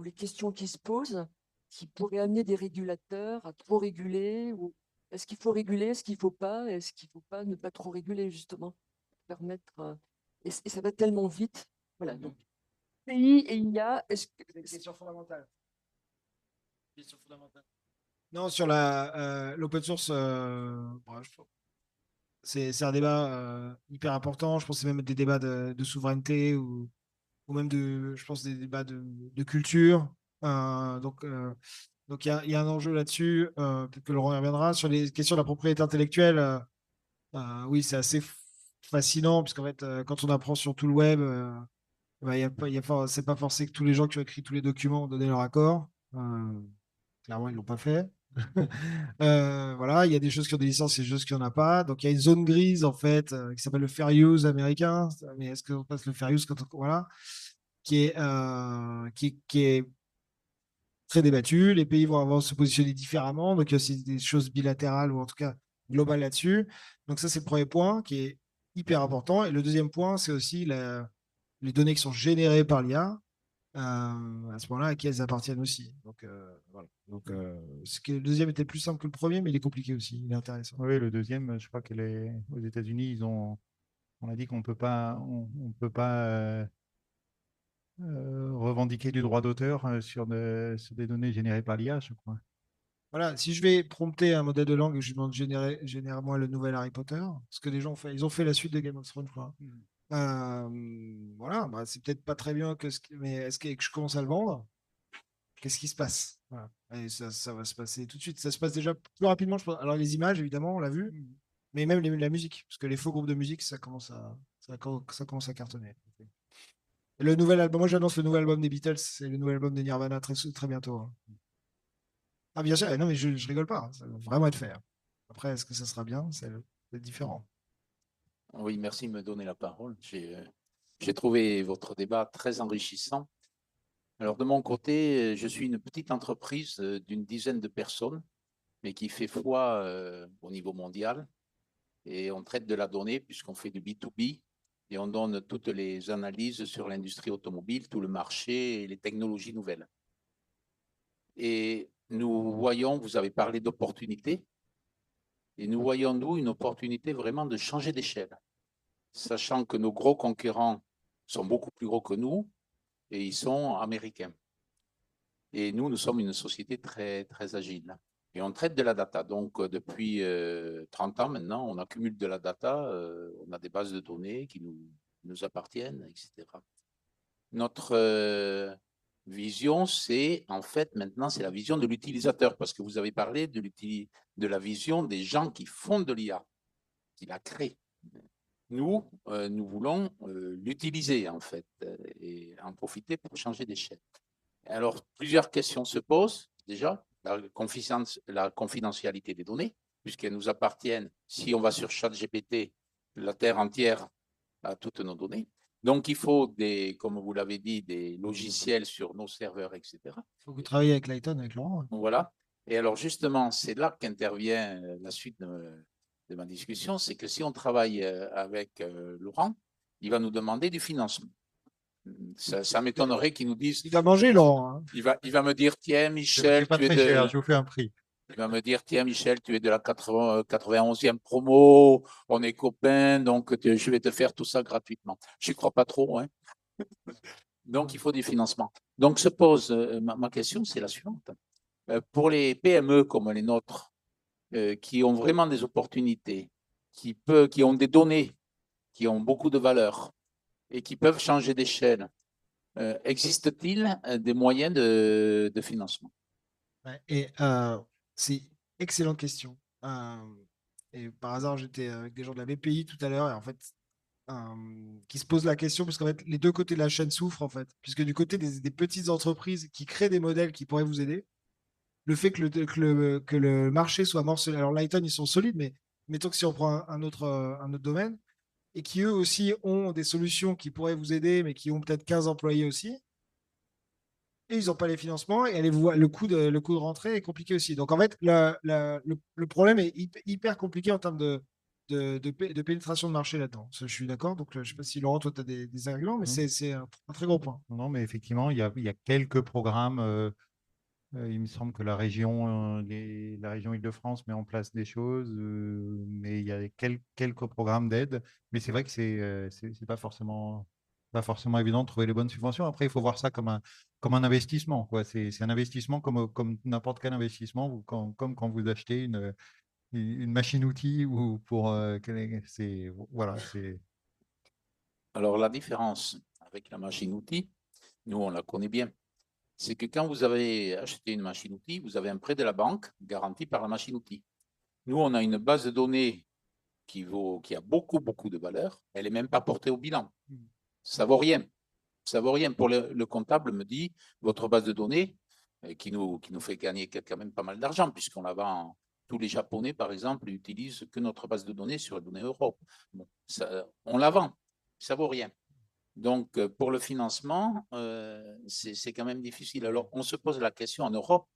les questions qui se posent qui pourraient amener des régulateurs à trop réguler ou est-ce qu'il faut réguler, est-ce qu'il ne faut pas, est-ce qu'il ne faut pas ne pas trop réguler justement, permettre et ça va tellement vite. Voilà, donc pays et IA, est-ce que C'est une question fondamentale. Non, sur l'open source, c'est un débat hyper important. Je pense que c'est même des débats de souveraineté ou même je pense, des débats de culture. Donc il y a un enjeu là-dessus. Peut-être que Laurent y reviendra. Sur les questions de la propriété intellectuelle, oui, c'est assez fascinant, puisqu'en fait, quand on apprend sur tout le web, c'est pas forcé que tous les gens qui ont écrit tous les documents ont donné leur accord. Clairement, ils l'ont pas fait. Voilà, il y a des choses qui ont des licences et des choses qui n'en a pas. Donc il y a une zone grise en fait qui s'appelle le fair use américain. Mais est-ce qu'on passe le fair use voilà, qui est très débattu. Les pays vont avoir se positionner différemment. Donc il y a aussi des choses bilatérales ou en tout cas globales là-dessus. Donc ça c'est le premier point qui est hyper important. Et le deuxième point, c'est aussi les données qui sont générées par l'IA. À ce moment-là, à qui elles appartiennent aussi. Donc, voilà. Donc, le deuxième était plus simple que le premier, mais il est compliqué aussi. Il est intéressant. Oui, le deuxième, je crois aux États-Unis, on a dit qu'on peut pas, on peut pas revendiquer du droit d'auteur sur des données générées par l'IA, je crois. Voilà, si je vais prompter un modèle de langue et je lui demande génère-moi le nouvel Harry Potter, ce que les gens ont fait, ils ont fait la suite de Game of Thrones, je crois. Voilà, bah, c'est peut-être pas très bien mais est-ce que je commence à le vendre? Qu'est-ce qui se passe? Voilà. Et ça va se passer tout de suite. Ça se passe déjà plus rapidement, je pense. Alors les images, évidemment, on l'a vu, mais même la musique, parce que les faux groupes de musique, ça commence à cartonner. Et le nouvel album, moi j'annonce le nouvel album des Beatles, c'est le nouvel album de Nirvana très bientôt. Hein. Ah bien sûr, non mais je rigole pas, hein, ça va vraiment être fait. Hein. Après, est-ce que ça sera bien? C'est différent. Oui, merci de me donner la parole. J'ai trouvé votre débat très enrichissant. Alors, de mon côté, je suis une petite entreprise d'une dizaine de personnes, mais qui fait foi au niveau mondial. Et on traite de la donnée puisqu'on fait du B2B et on donne toutes les analyses sur l'industrie automobile, tout le marché et les technologies nouvelles. Et nous voyons, vous avez parlé d'opportunités, et nous voyons, nous, une opportunité vraiment de changer d'échelle, sachant que nos gros concurrents sont beaucoup plus gros que nous et ils sont américains. Et nous, nous sommes une société très, très agile. Et on traite de la data. Donc, depuis 30 ans maintenant, on accumule de la data, on a des bases de données qui nous appartiennent, etc. Notre vision, c'est en fait maintenant, c'est la vision de l'utilisateur, parce que vous avez parlé de la vision des gens qui font de l'IA, qui la créent. Nous, nous voulons l'utiliser en fait et en profiter pour changer d'échelle. Alors, plusieurs questions se posent déjà. La confidentialité des données, puisqu'elles nous appartiennent. Si on va sur ChatGPT, la Terre entière a toutes nos données. Donc, il faut, comme vous l'avez dit, des logiciels sur nos serveurs, etc. Il faut que vous travaillez avec Lighton, avec Laurent. Voilà. Et alors, justement, c'est là qu'intervient la suite de ma discussion, c'est que si on travaille avec Laurent, il va nous demander du financement. Ça m'étonnerait qu'il nous dise, Il va manger, Laurent, hein. il va me dire, tiens, C'est Michel, pas tu es très cher, je vous fais un prix. il va me dire, tiens, Michel, tu es de la 91e promo, on est copains, donc je vais te faire tout ça gratuitement. Je n'y crois pas trop, hein. Donc, il faut des financements. Donc, se pose, ma question, c'est la suivante. Pour les PME comme les nôtres, qui ont vraiment des opportunités, qui ont des données, qui ont beaucoup de valeur et qui peuvent changer d'échelle, existe-t-il des moyens de financement? Ouais, et c'est une excellente question. Et par hasard, j'étais avec des gens de la BPI tout à l'heure, et en fait, qui se posent la question, parce qu'en fait, les deux côtés de la chaîne souffrent, en fait, puisque du côté des petites entreprises qui créent des modèles qui pourraient vous aider, le fait que le marché soit morcelé. Alors, Lighton, ils sont solides, mais mettons que si on prend un autre domaine, et qui eux aussi ont des solutions qui pourraient vous aider, mais qui ont peut-être 15 employés aussi, et ils n'ont pas les financements, et le coût le coût de rentrée est compliqué aussi. Donc, en fait, le problème est hyper compliqué en termes de pénétration de marché là-dedans. Ça, je suis d'accord. Donc, je ne sais pas si Laurent, toi, tu as des arguments, mais c'est un très gros point. Non, mais effectivement, il y a quelques programmes. Il me semble que la région Île-de-France met en place des choses, mais il y a quelques programmes d'aide. Mais c'est vrai que c'est pas forcément évident de trouver les bonnes subventions. Après, il faut voir ça comme un investissement, quoi. C'est un investissement comme n'importe quel investissement, comme quand vous achetez une machine-outil ou pour voilà, c'est Alors, la différence avec la machine-outil, nous, on la connaît bien, c'est que quand vous avez acheté une machine-outil, vous avez un prêt de la banque garanti par la machine-outil. Nous, on a une base de données qui a beaucoup, beaucoup de valeur. Elle n'est même pas portée au bilan. Ça vaut rien. Ça vaut rien. Pour le comptable me dit, votre base de données, qui nous fait gagner quand même pas mal d'argent, puisqu'on la vend. Tous les Japonais, par exemple, n'utilisent que notre base de données sur les données Europe. Bon, on la vend. Ça vaut rien. Donc, pour le financement, c'est quand même difficile. Alors, on se pose la question en Europe.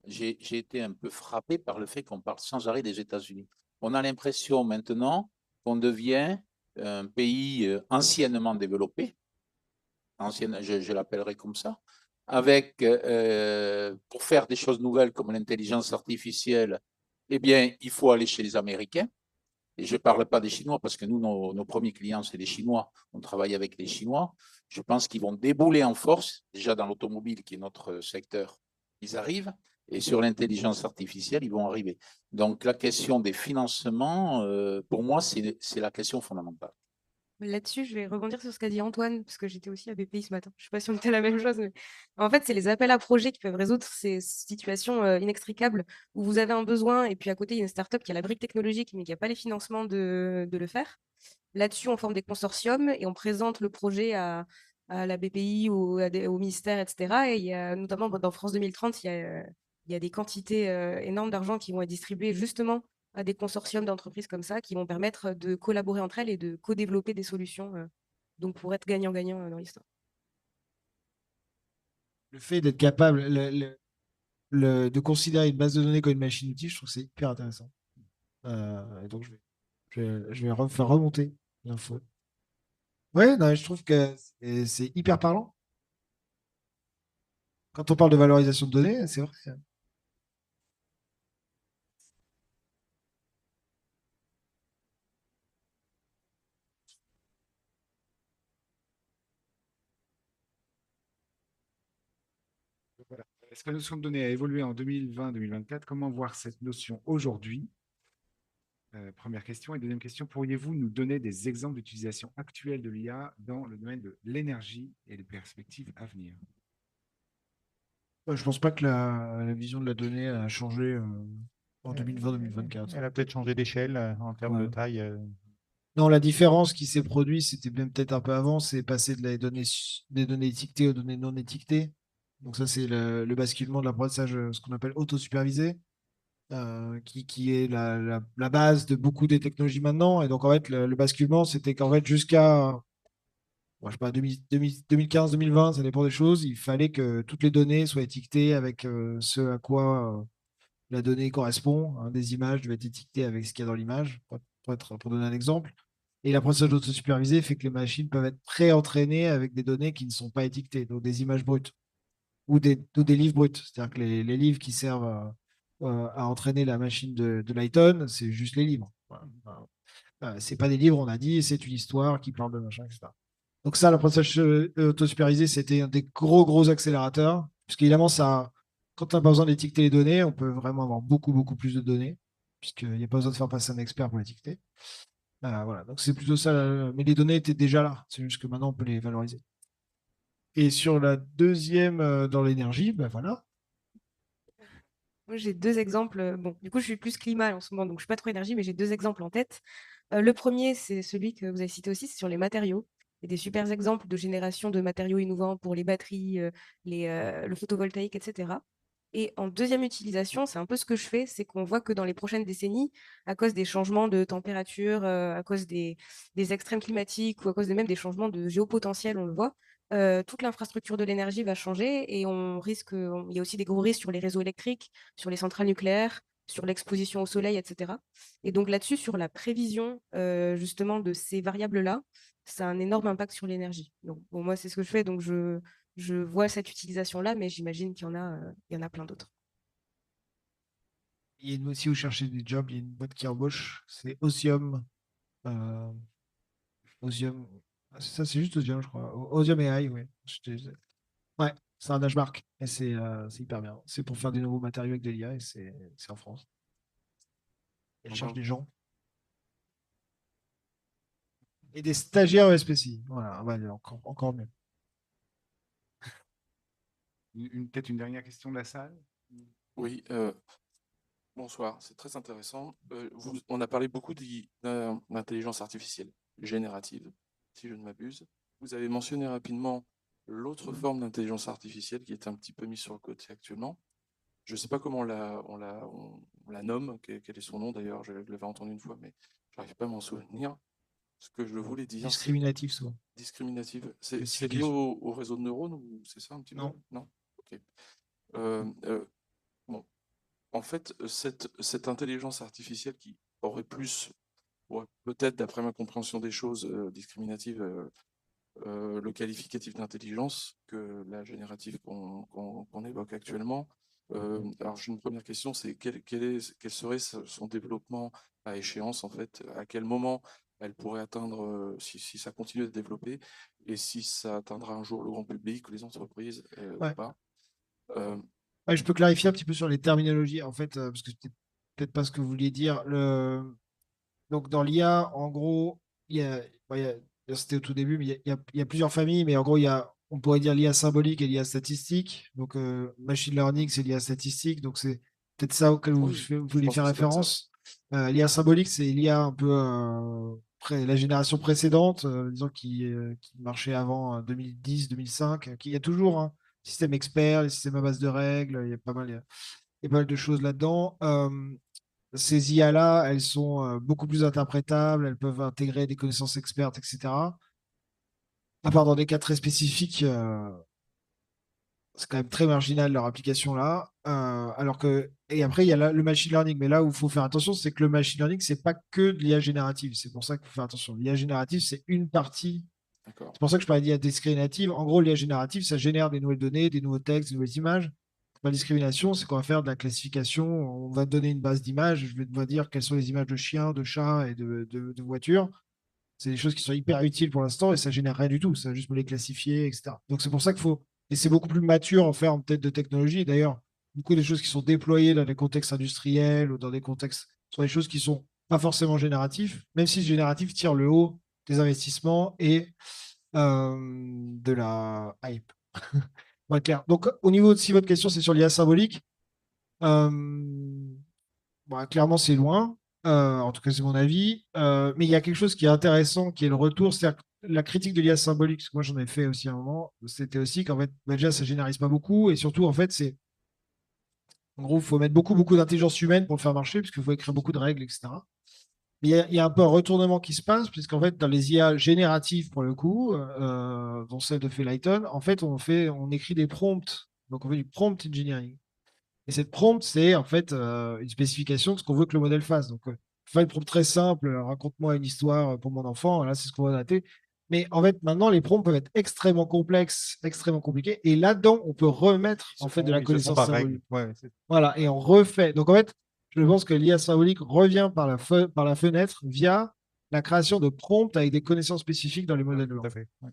J'ai été un peu frappé par le fait qu'on parle sans arrêt des États-Unis. On a l'impression maintenant qu'on devient un pays anciennement développé, je l'appellerai comme ça, avec, pour faire des choses nouvelles comme l'intelligence artificielle, eh bien, il faut aller chez les Américains. Et je ne parle pas des Chinois parce que nous, nos premiers clients, c'est les Chinois. On travaille avec les Chinois. Je pense qu'ils vont débouler en force. Déjà dans l'automobile, qui est notre secteur, ils arrivent. Et sur l'intelligence artificielle, ils vont arriver. Donc, la question des financements, pour moi, c'est la question fondamentale. Là-dessus, je vais rebondir sur ce qu'a dit Antoine, parce que j'étais aussi à BPI ce matin. Je ne sais pas si on était à la même chose, mais en fait, c'est les appels à projets qui peuvent résoudre ces situations inextricables où vous avez un besoin et puis à côté, il y a une startup qui a la brique technologique, mais qui n'a pas les financements de le faire. Là-dessus, on forme des consortiums et on présente le projet à la BPI ou au ministère, etc. Et il y a, notamment dans France 2030, il y a des quantités énormes d'argent qui vont être distribuées justement à des consortiums d'entreprises comme ça qui vont permettre de collaborer entre elles et de co-développer des solutions donc pour être gagnant-gagnant dans l'histoire. Le fait d'être capable de considérer une base de données comme une machine-outil, je trouve que c'est hyper intéressant. Et donc, je vais faire remonter l'info. Ouais, non, je trouve que c'est hyper parlant. Quand on parle de valorisation de données, c'est vrai. Voilà. Est-ce que la notion de données a évolué en 2020-2024? Comment voir cette notion aujourd'hui? Première question. Et deuxième question, pourriez-vous nous donner des exemples d'utilisation actuelle de l'IA dans le domaine de l'énergie et les perspectives à venir? Je ne pense pas que la vision de la donnée a changé en 2020-2024. Elle a peut-être changé d'échelle en termes de Ouais. taille. Non, la différence qui s'est produite, c'était bien peut-être un peu avant, c'est passer des données étiquetées aux données non étiquetées. Donc ça, c'est le basculement de l'apprentissage, ce qu'on appelle autosupervisé, qui est la base de beaucoup des technologies maintenant. Et donc, en fait, le basculement, c'était qu'en fait, jusqu'à, je sais pas, 2015-2020, ça dépend des choses, il fallait que toutes les données soient étiquetées avec ce à quoi la donnée correspond, hein. Des images devaient être étiquetées avec ce qu'il y a dans l'image, pour donner un exemple. Et l'apprentissage autosupervisé fait que les machines peuvent être pré-entraînées avec des données qui ne sont pas étiquetées, donc des images brutes ou des livres bruts. C'est-à-dire que les livres qui servent à entraîner la machine de Lighton, c'est juste les livres. Voilà. C'est pas des livres, on a dit, c'est une histoire qui parle de machin, etc. Donc ça, l'apprentissage autosupervisé, c'était un des gros accélérateurs, puisqu'évidemment, ça, quand on n'a pas besoin d'étiqueter les données, on peut vraiment avoir beaucoup plus de données, puisqu'il n'y a pas besoin de faire passer un expert pour l'étiqueter. Voilà, donc c'est plutôt ça, mais les données étaient déjà là, c'est juste que maintenant on peut les valoriser. Et sur la deuxième, dans l'énergie, ben voilà. Moi, j'ai deux exemples. Bon, du coup, je suis plus climat en ce moment, donc je suis pas trop énergie, mais j'ai deux exemples en tête. Le premier, c'est celui que vous avez cité aussi, c'est sur les matériaux. Il y a des super exemples de génération de matériaux innovants pour les batteries, le photovoltaïque, etc. Et en deuxième utilisation, c'est un peu ce que je fais, c'est qu'on voit que dans les prochaines décennies, à cause des changements de température, à cause des extrêmes climatiques ou à cause même des changements de géopotentiel, on le voit, toute l'infrastructure de l'énergie va changer et on risque, il y a aussi des gros risques sur les réseaux électriques, sur les centrales nucléaires, sur l'exposition au soleil, etc. Et donc là-dessus, sur la prévision justement de ces variables-là, ça a un énorme impact sur l'énergie. Donc bon, moi, c'est ce que je fais, donc je vois cette utilisation-là, mais j'imagine il y en a plein d'autres. Si vous cherchez des jobs, il y a une boîte qui embauche, c'est Osium. Osium. Ça, c'est juste Osium, je crois. Osium AI, oui. Ouais, c'est un dashmark et c'est hyper bien. C'est pour faire des nouveaux matériaux avec de l'IA et c'est en France. Elle cherche des gens. Et des stagiaires SPCI. Voilà, ouais, encore mieux. Peut-être une dernière question de la salle? Oui, bonsoir, c'est très intéressant. On a parlé beaucoup d'intelligence artificielle générative, si je ne m'abuse. Vous avez mentionné rapidement l'autre forme d'intelligence artificielle qui est un petit peu mise sur le côté actuellement. Je ne sais pas comment on la nomme, quel est son nom d'ailleurs, je l'avais entendu une fois, mais je n'arrive pas à m'en souvenir. Ce que je voulais dire, discriminative, souvent. Discriminative. C'est lié au réseau de neurones ou c'est ça un petit peu? Non. Ok. Bon. En fait, cette intelligence artificielle qui aurait plus, peut-être d'après ma compréhension des choses, discriminative, le qualificatif d'intelligence que la générative qu'on évoque actuellement. Alors, j'ai une première question, c'est quel serait son développement à échéance, en fait, à quel moment elle pourrait atteindre, si ça continue de se développer, et si ça atteindra un jour le grand public, les entreprises, ou pas. Ouais, je peux clarifier un petit peu sur les terminologies, en fait, parce que c'était peut-être pas ce que vous vouliez dire. Donc, dans l'IA, en gros, c'était au tout début, mais il y a plusieurs familles, mais en gros, on pourrait dire l'IA symbolique et l'IA statistique. Donc, machine learning, c'est l'IA statistique. Donc, c'est peut-être ça auquel vous voulez faire référence. L'IA symbolique, c'est l'IA un peu la génération précédente, disons qui marchait avant 2010-2005, qui y a toujours un système expert, les systèmes à base de règles, il y a pas mal de choses là-dedans. Ces IA-là, elles sont beaucoup plus interprétables, elles peuvent intégrer des connaissances expertes, etc. À part dans des cas très spécifiques, c'est quand même très marginal leur application là. Et après, il y a le machine learning. Mais là où il faut faire attention, c'est que le machine learning, c'est pas que de l'IA générative. C'est pour ça qu'il faut faire attention. L'IA générative, c'est une partie. C'est pour ça que je parlais d'IA discriminative. En gros, l'IA générative, ça génère des nouvelles données, des nouveaux textes, des nouvelles images. La discrimination, c'est qu'on va faire de la classification. On va donner une base d'images. Je vais devoir dire quelles sont les images de chiens, de chats et de voitures. C'est des choses qui sont hyper utiles pour l'instant et ça génère rien du tout. Ça va juste me les classifier, etc. Donc c'est pour ça qu'il faut. Et c'est beaucoup plus mature en termes peut-être de technologie. D'ailleurs, beaucoup des choses qui sont déployées dans des contextes industriels ou dans des contextes sont des choses qui sont pas forcément génératifs, même si le génératif tire le haut des investissements et de la hype. Pour être clair. Donc, au niveau de si votre question c'est sur l'IA symbolique, clairement c'est loin. En tout cas, c'est mon avis. Mais il y a quelque chose qui est intéressant, qui est le retour, c'est-à-dire que la critique de l'IA symbolique, parce que moi j'en ai fait aussi à un moment, c'était aussi qu'en fait, déjà, ça généralise pas beaucoup, et surtout, en fait, en gros, il faut mettre beaucoup d'intelligence humaine pour le faire marcher, puisqu'il faut écrire beaucoup de règles, etc. Mais il y a un peu un retournement qui se passe, puisqu'en fait, dans les IA génératives, pour le coup, dont celle de Lighton, en fait, on écrit des prompts. Donc, on fait du prompt engineering. Et cette prompt, c'est en fait une spécification de ce qu'on veut que le modèle fasse. Donc, faire une prompt très simple, raconte-moi une histoire pour mon enfant, là, c'est ce qu'on va dater. Mais en fait, maintenant, les prompts peuvent être extrêmement complexes, extrêmement compliqués. Et là-dedans, on peut remettre en fait de la Ils se font connaissance par règle. symbolique. Ouais, Voilà, et on refait. Donc en fait, je pense que l'IA symbolique revient par la fenêtre via la création de prompts avec des connaissances spécifiques dans les modèles de tout à langue. fait. Ouais.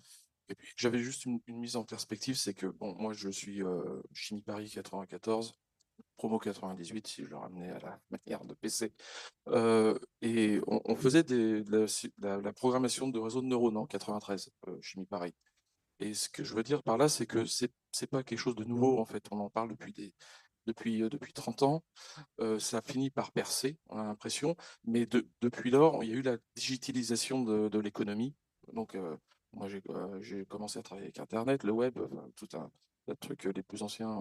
Et puis, j'avais juste une mise en perspective, c'est que, bon, moi, je suis Chimie Paris 94, promo 98, si je le ramenais à la manière de PC. Et on faisait la programmation de réseaux de neurones en 93, Chimie Paris. Et ce que je veux dire par là, c'est que c'est pas quelque chose de nouveau, en fait. On en parle depuis 30 ans. Ça finit par percer, on a l'impression. Mais depuis lors, il y a eu la digitalisation de l'économie. Donc, moi, j'ai commencé à travailler avec Internet, le web, enfin, tout un tas de trucs que les plus anciens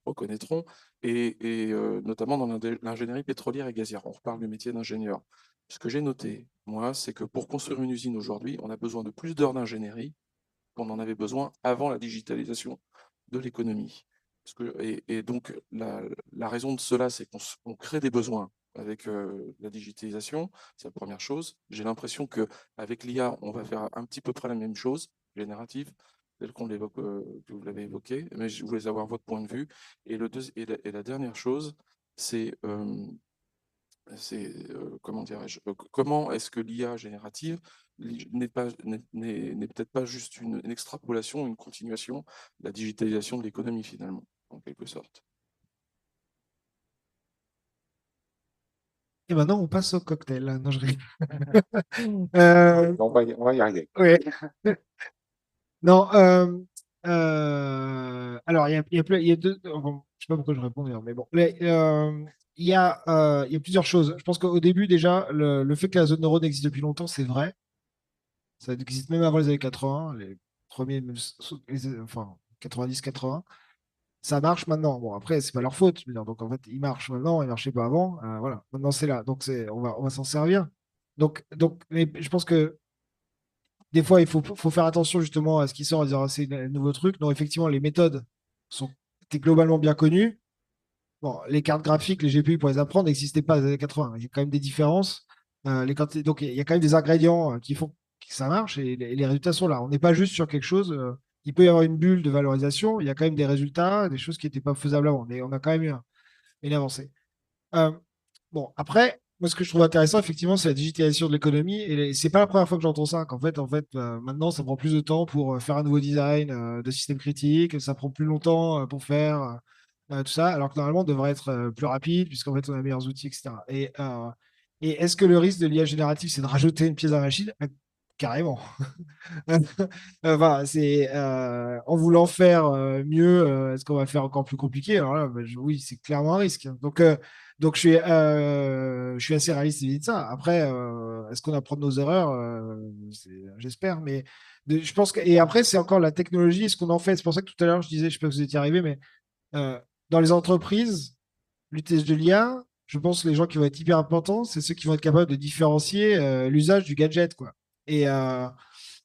reconnaîtront, et notamment dans l'ingénierie pétrolière et gazière. On reparle du métier d'ingénieur. Ce que j'ai noté, moi, c'est que pour construire une usine aujourd'hui, on a besoin de plus d'heures d'ingénierie qu'on en avait besoin avant la digitalisation de l'économie. Et donc, la raison de cela, c'est qu'on crée des besoins avec la digitalisation, c'est la première chose. J'ai l'impression qu'avec l'IA, on va faire un petit peu près la même chose, générative, tel qu'on l'évoque, que vous l'avez évoqué, mais je voulais avoir votre point de vue. Et la dernière chose, c'est comment dirais-je, comment est-ce que l'IA générative n'est peut-être pas juste une extrapolation, une continuation de la digitalisation de l'économie finalement, en quelque sorte. Et maintenant, on passe au cocktail. Non, je rigole. On va y arriver. Ouais. Non, alors, il y a deux. Bon, je sais pas pourquoi je réponds d'ailleurs, mais bon. Il y a plusieurs choses. Je pense qu'au début, déjà, le fait que la zone neurone existe depuis longtemps, c'est vrai. Ça existe même avant les années 80, les premiers, enfin, 90-80. Ça marche maintenant. Bon, après, c'est pas leur faute. Je veux dire. Donc, en fait, ils marchent maintenant, ils marchaient pas avant. Voilà, maintenant, c'est là. Donc, on va s'en servir. Mais je pense que des fois, il faut faire attention justement à ce qui sort et dire ah, c'est un nouveau truc. Non, effectivement, les méthodes étaient globalement bien connues. Bon, les cartes graphiques, les GPU pour les apprendre n'existaient pas dans les années 80. Il y a quand même des différences. Donc, il y a quand même des ingrédients qui font que ça marche et les résultats sont là. On n'est pas juste sur quelque chose. Il peut y avoir une bulle de valorisation. Il y a quand même des résultats, des choses qui n'étaient pas faisables avant. Mais on a quand même eu une avancée. Euh, bon, après, moi, ce que je trouve intéressant, effectivement, c'est la digitalisation de l'économie. Et c'est pas la première fois que j'entends ça, qu'en fait, maintenant, ça prend plus de temps pour faire un nouveau design de système critique, ça prend plus longtemps pour faire tout ça, alors que normalement, on devrait être plus rapide, puisqu'en fait, on a meilleurs outils, etc. Et est-ce que le risque de l'IA générative, c'est de rajouter une pièce à la machine? Carrément. Enfin, c'est en voulant faire mieux, est-ce qu'on va faire encore plus compliqué? Alors là, oui, c'est clairement un risque. Donc je suis assez réaliste vis-à-vis de ça. Après, est-ce qu'on apprend de nos erreurs? J'espère, mais je pense que et après, c'est encore la technologie et ce qu'on en fait. C'est pour ça que tout à l'heure, je disais, je ne sais pas si vous étiez arrivé, mais dans les entreprises, l'usage de l'IA, je pense que les gens qui vont être hyper importants, c'est ceux qui vont être capables de différencier l'usage du gadget, quoi. Et, euh,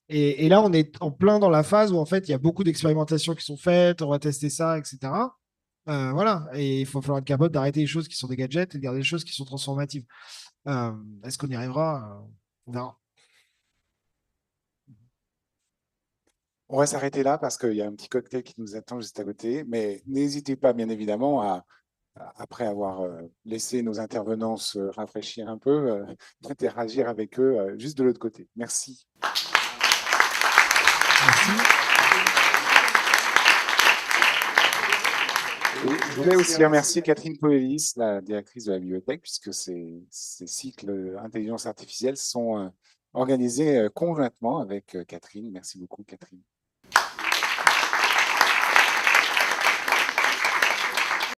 et là, on est en plein dans la phase où en fait, il y a beaucoup d'expérimentations qui sont faites, on va tester ça, etc. Voilà, et il faut falloir être capable d'arrêter les choses qui sont des gadgets et de garder les choses qui sont transformatives. Est-ce qu'on y arrivera? On verra. On va s'arrêter là parce qu'il y a un petit cocktail qui nous attend juste à côté. Mais n'hésitez pas, bien évidemment, après avoir laissé nos intervenants se rafraîchir un peu, d'interagir avec eux juste de l'autre côté. Merci. Et je voulais aussi remercier Catherine Poelis, la directrice de la bibliothèque, puisque ces cycles intelligence artificielle sont organisés conjointement avec Catherine. Merci beaucoup, Catherine.